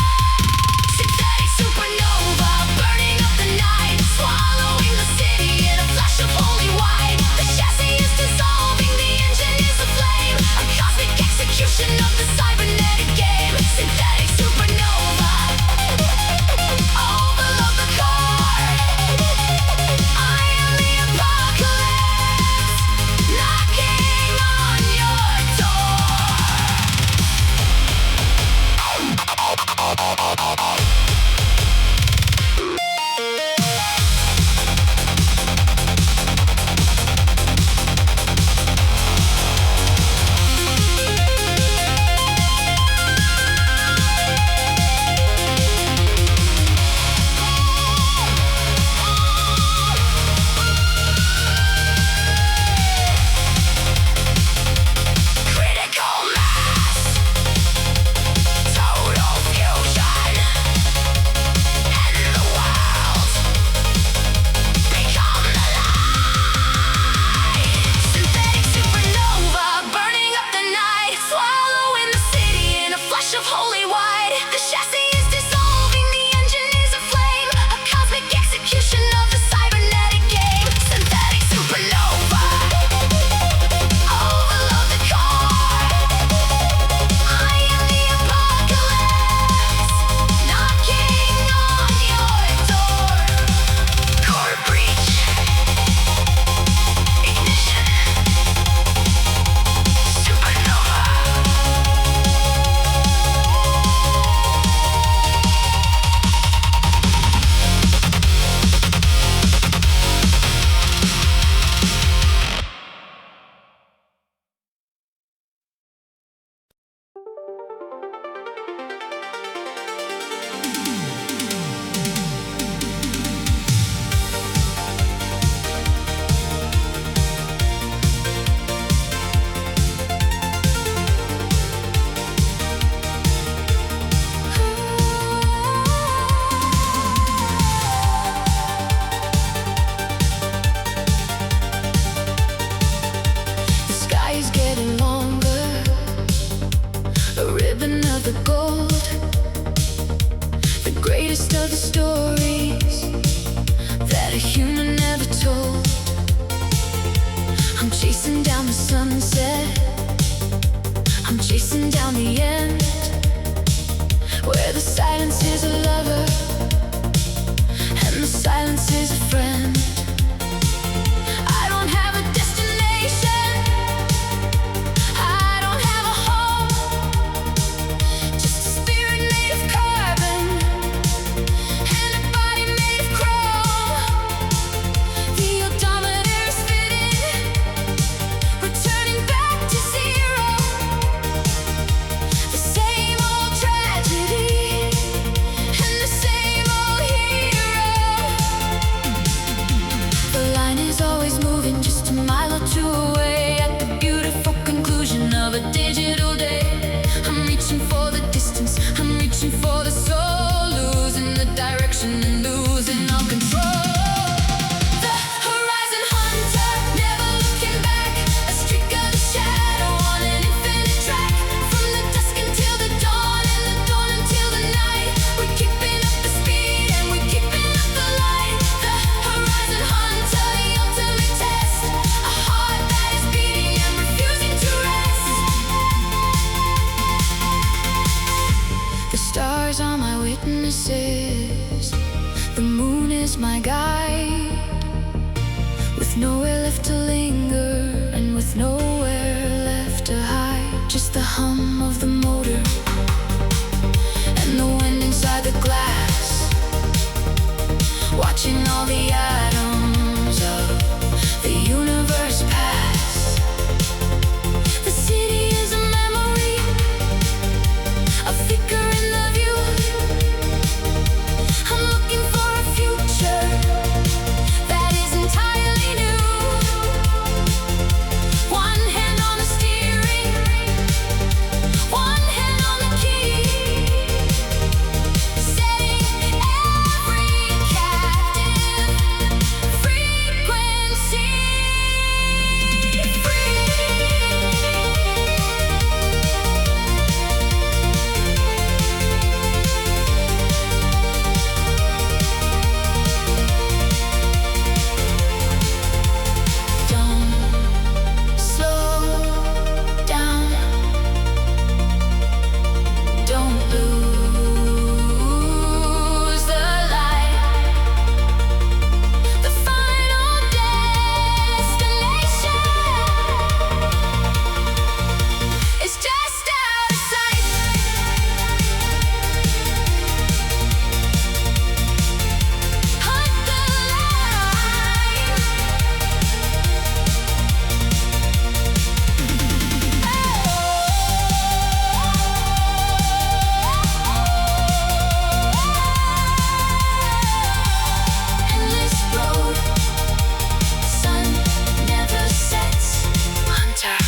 Speaker 2: Synthetic supernova, burning up the night, swallowing the city in a flash of holy white. The chassis is dissolving, the engine is aflame, a cosmic execution of the cybernetic game. Synthetic supernova, overload the car. I am the apocalypse, knocking on your door. Critical mass, total fusion, and the world become the light. Synthetic supernova, burning up the night, swallowing the city in a flash of holy white. The chassis is dissolving, the engine is aflame, a cosmic execution of the cybernetic game. Synthetic supernova, overload the car. I am the apocalypse, knocking on your door. Core breach, ignition, supernova. The sky is getting longer, a ribbon of the gold, the greatest of the stories that a human never told. I'm chasing down the sunset, I'm chasing down the end, where the silence is a lover and the silence is a friend. I don't have a destination, I don't have a home, just a spirit made of carbon and a body made of chrome. The odometer is fitting, returning back to zero. The same old tragedy and the same my guide. With nowhere left to linger and with nowhere left to hide, just the hum of the motor and the wind inside the glass, watching all the atoms of the universe pass. The city is a memory, a flicker in the view. I'm looking for a future that is entirely new. One hand on the steering, one hand on the key, setting every captive frequency free. Don't slow down, don't lose the light. The final destination is just out of sight. Hunt the line. Endless road, sun never sets. Hunter.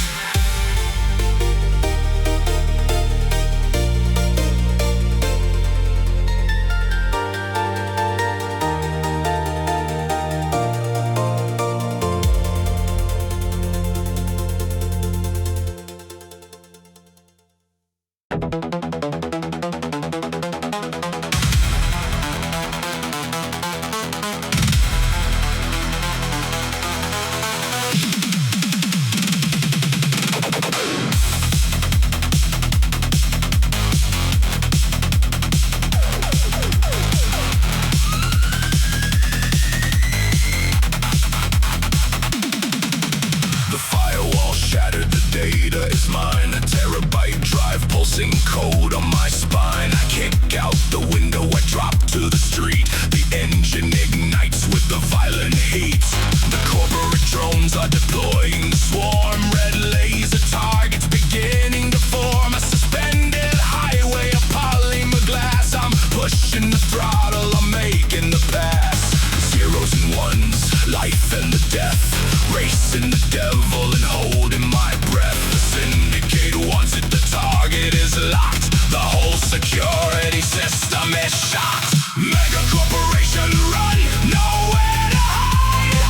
Speaker 1: The firewall shattered, the data is mine. A terabyte drive pulsing code on my spine. I kick out the window, I drop to the street. The engine ignites with the violent heat. The corporate drones are deploying the swarm. Red laser targets beginning to form. A suspended highway of polymer glass. I'm pushing the throttle, I'm making the pass. Zeros and ones, life and the death. Racing the devil and holding my breath. The syndicate wants it, the target is locked. The whole security system is shocked. Mega corporation run, nowhere to hide.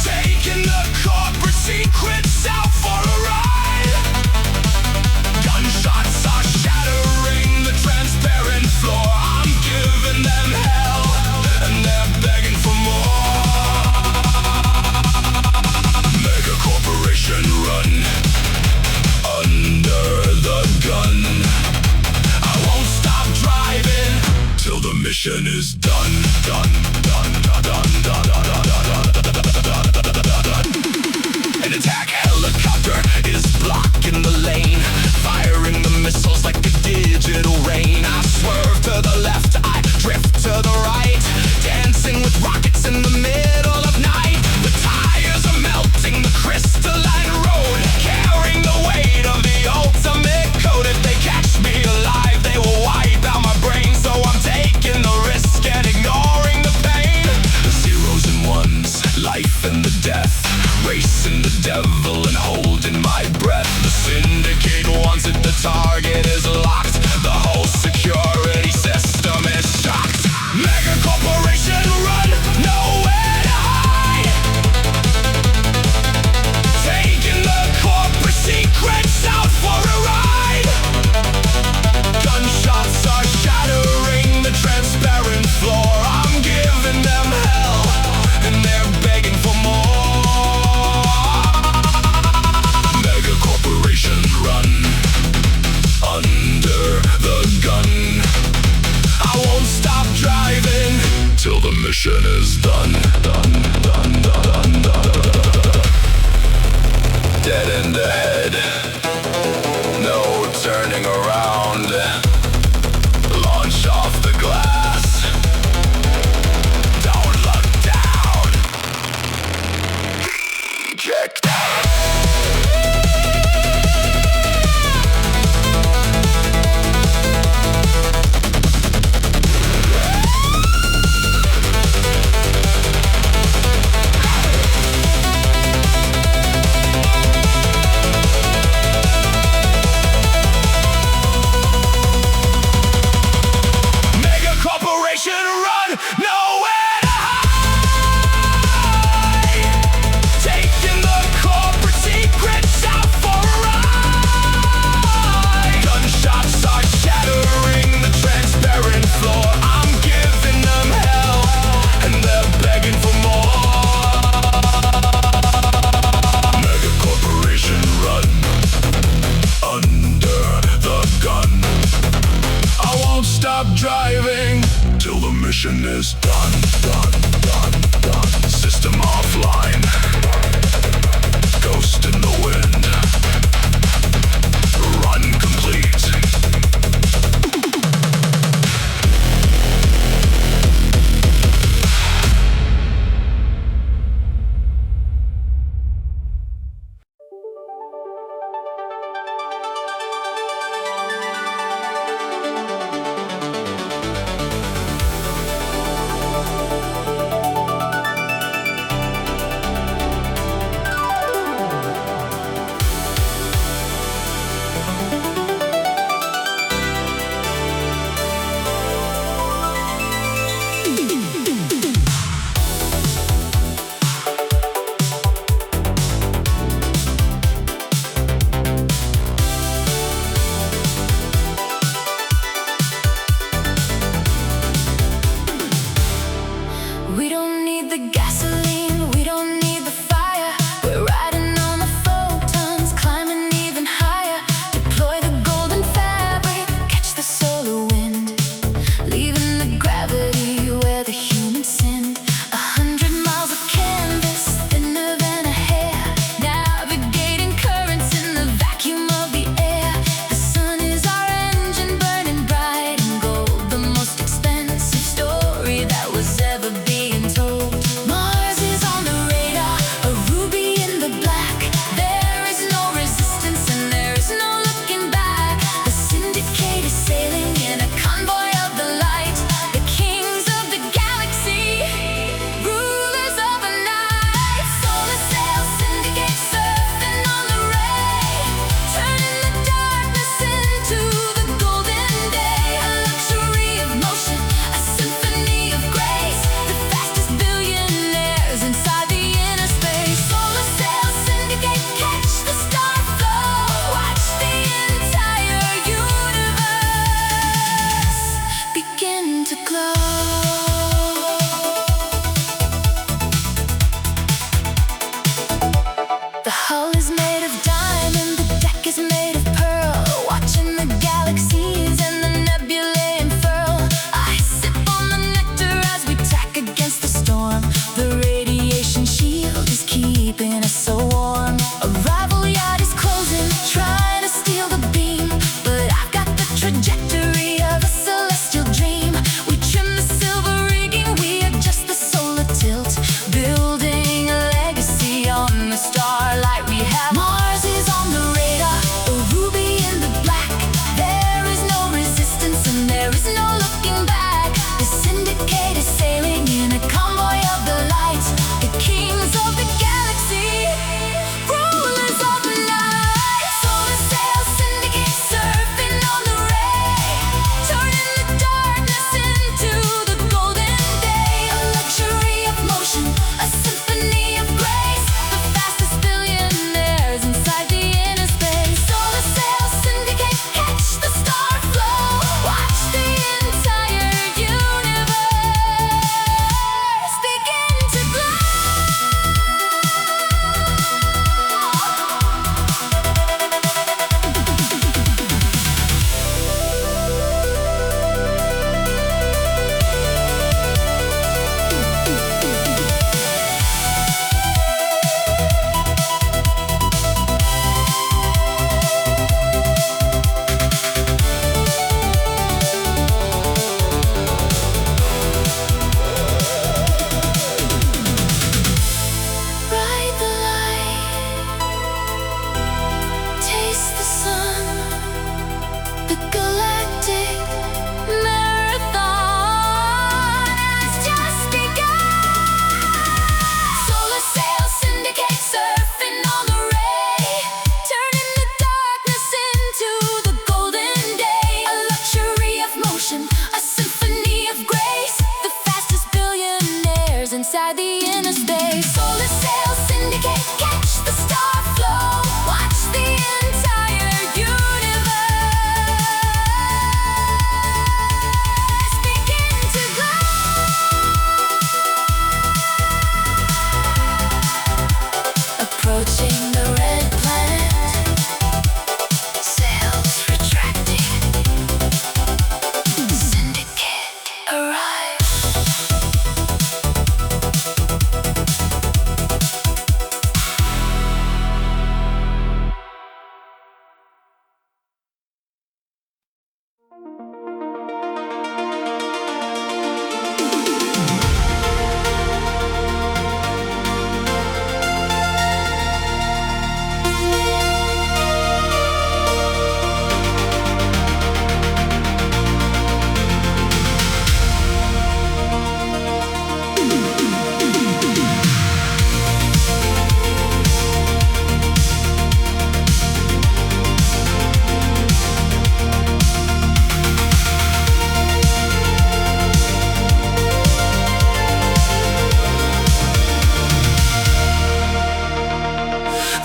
Speaker 1: Taking the corporate secrets out for a ride. Gunshots are shattering the transparent floor. I'm giving them hell, and they're begging for more. Mega corporation run, under the gun. I won't stop driving till the mission is done. Done, done, done, done, done, done, done, done, done, done. An attack helicopter is blocking the lane, firing the missiles like a digital rain. I swerve to the left, I drift to the right, dancing with rockets in the middle of night. The tires are melting the crystalline road, carrying the weight of the ultimate code. If they catch me alive, they will wipe out my brain. So I'm taking the risk and ignoring the pain. Zeros and ones, life and the death. Racing the devil and holding my breath. The syndicate wants it, the target is locked. The whole security system is shocked. Mega corporation run, nowhere to hide. Taking the corporate secrets out for a ride. Gunshots are shattering the transparent floor. I'm giving them hell, and they're begging for more.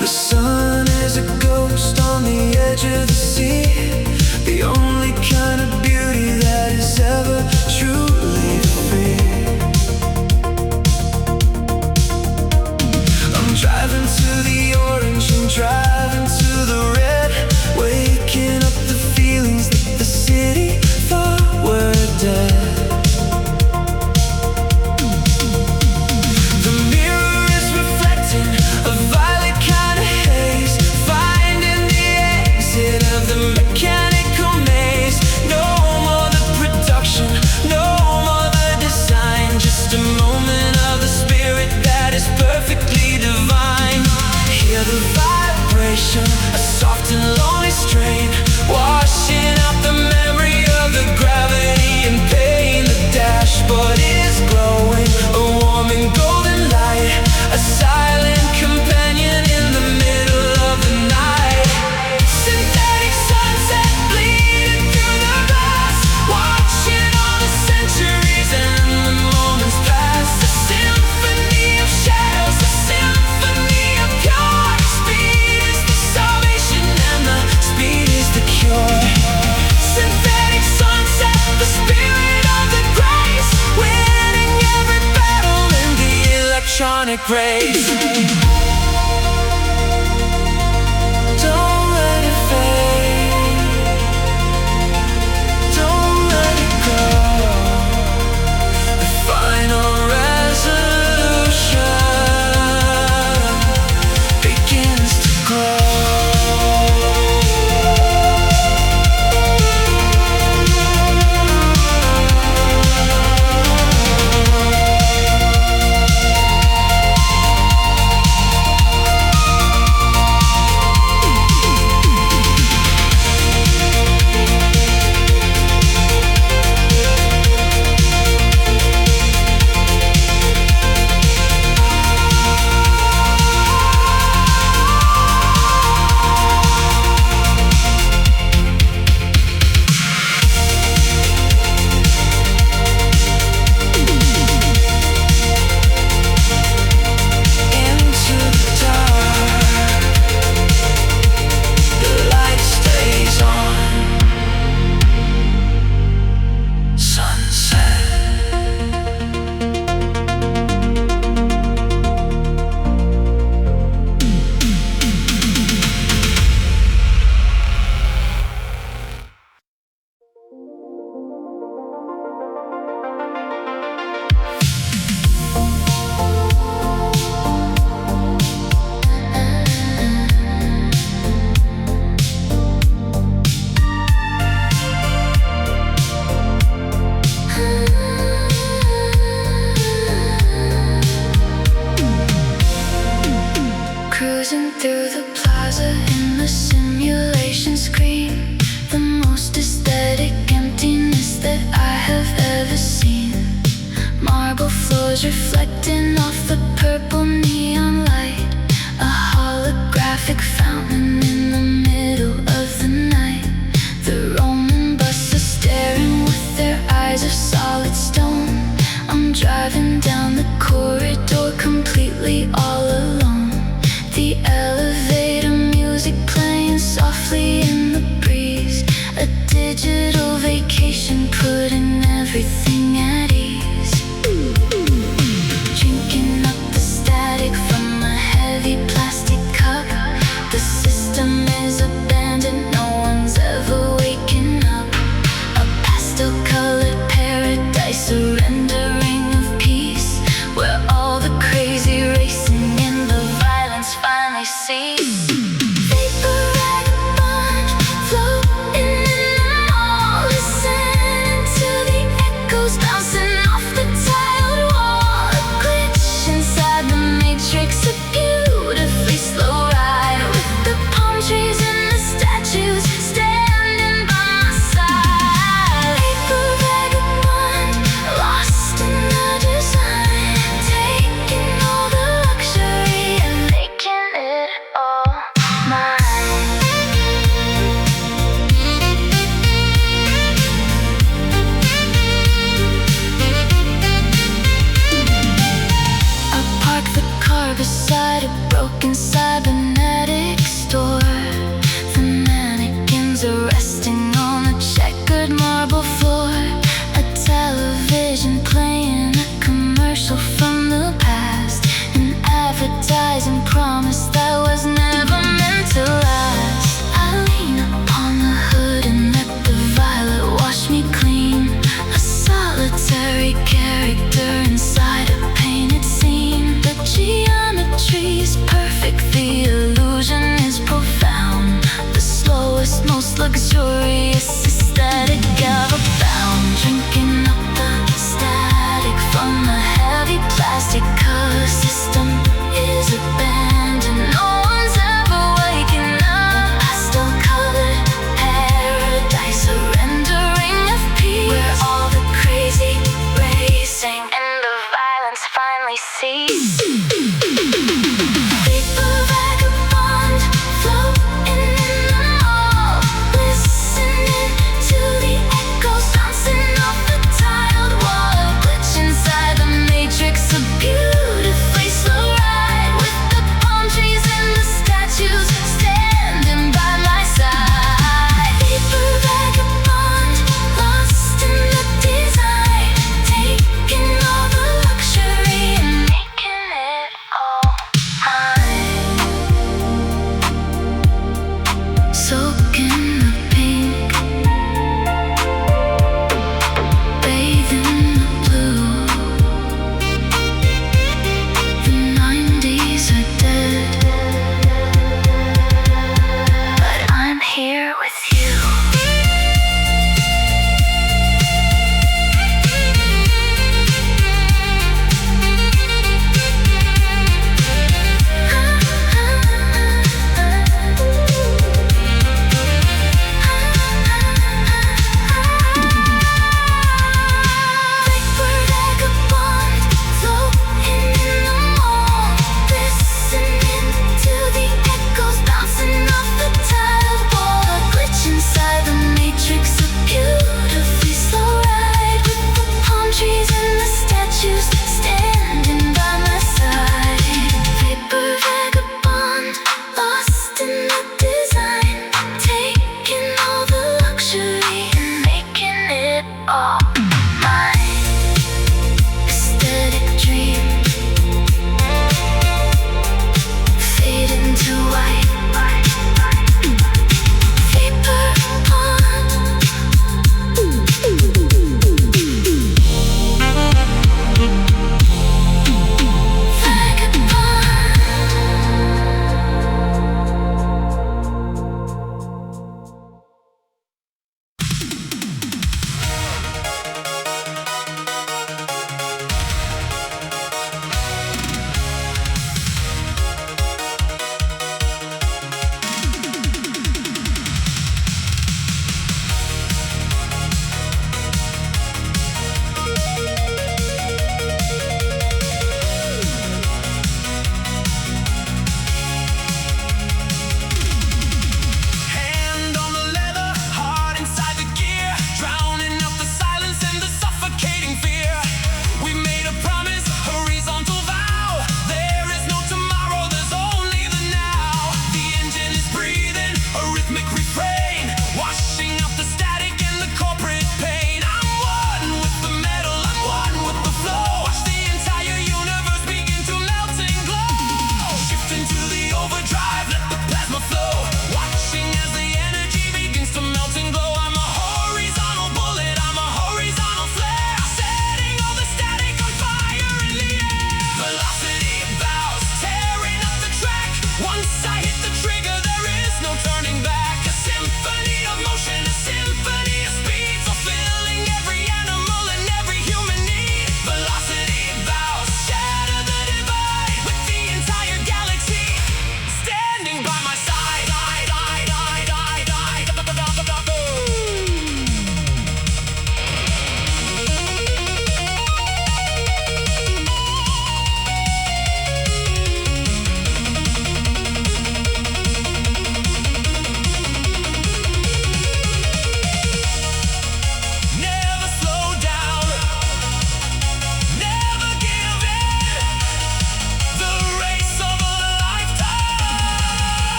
Speaker 1: The sun is a ghost on the edge of the sea, the only kind of beauty that is ever truly free. I'm driving to the orange and driving to the red, waking up the feelings that the city thought were dead. The mirror is reflecting a violet kind of haze, finding the exit of the mechanical maze. No more the production, no more the design, just a moment of the spirit that is perfectly divine. Hear the vibration, a soft and lonely strain, washing out the memory of the gravity and pain. The dashboard is glowing, a warm and golden light, a silent companion in the middle of the night. Synthetic sunset bleeding through the glass, watching all the centuries and the moments pass. A symphony of shadows, a symphony of pure speed is the salvation and the speed is the cure. Synthetic sunset, the spirit of the grace, winning every battle in the electronic race. Don't let it fade, don't let it go. The final resolution begins to grow. Cruising through the plaza in the simulation screen, the most aesthetic emptiness that I have ever seen. Marble floors reflecting off the purple neon light, a holographic fountain in the middle of the night. The Roman buses staring with their eyes of solid stone. I'm driving down the corridor completely all alone. The elevator music playing softly in the breeze, a digital vacation putting everything at ease. Drinking up the static from a heavy plastic cup. The system is abandoned, no one's ever waking up. A pastel-colored paradise, a rendering of peace, where all the crazy racing and the violence finally cease. Vapor vagabond, floating in the mall, listening to the echoes bouncing off the tiled wall. A glitch inside the matrix, a beautifully slow ride, with the palm trees and the statues standing by my side. Vapor vagabond, lost in the design, taking all the luxury and making it all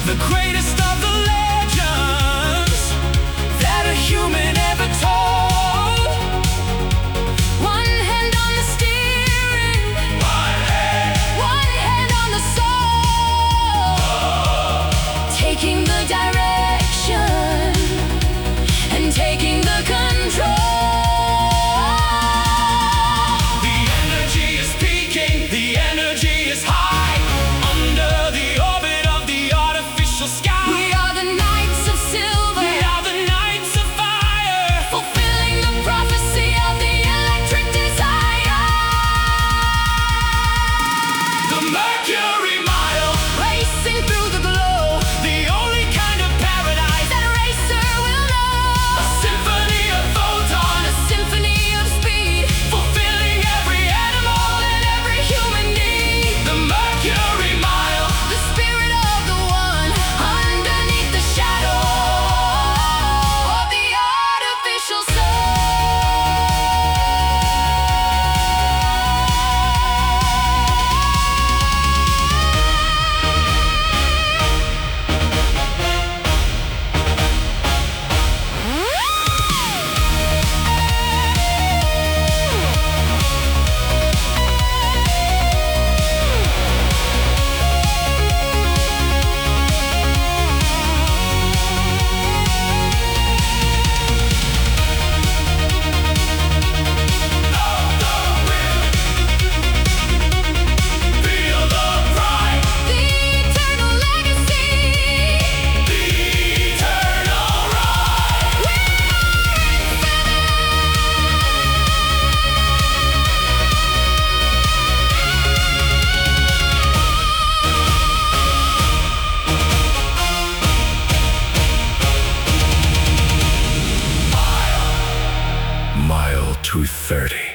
Speaker 1: the greatest of the legends that a human ever told.
Speaker 2: One hand on the steering, one hand on the soul, taking the direction and taking the control.
Speaker 1: The energy is peaking, the energy is high, under the orbit of the artificial sky.
Speaker 2: We are the knights of silver,
Speaker 1: We are the knights of fire,
Speaker 2: fulfilling the prophecy of the electric desire.
Speaker 1: the Mercury Mile,
Speaker 2: Racing through the glow,
Speaker 1: the only kind of paradise.
Speaker 2: that a racer will know.
Speaker 1: A symphony of
Speaker 2: A
Speaker 1: photons,
Speaker 2: symphony of speed,
Speaker 1: fulfilling every animal and every human need. The Mercury Mile,
Speaker 2: the spirit of the one underneath the shadow of the artificial soul.
Speaker 1: feel the pride,
Speaker 2: The eternal legacy.
Speaker 1: the eternal ride. Mile 230.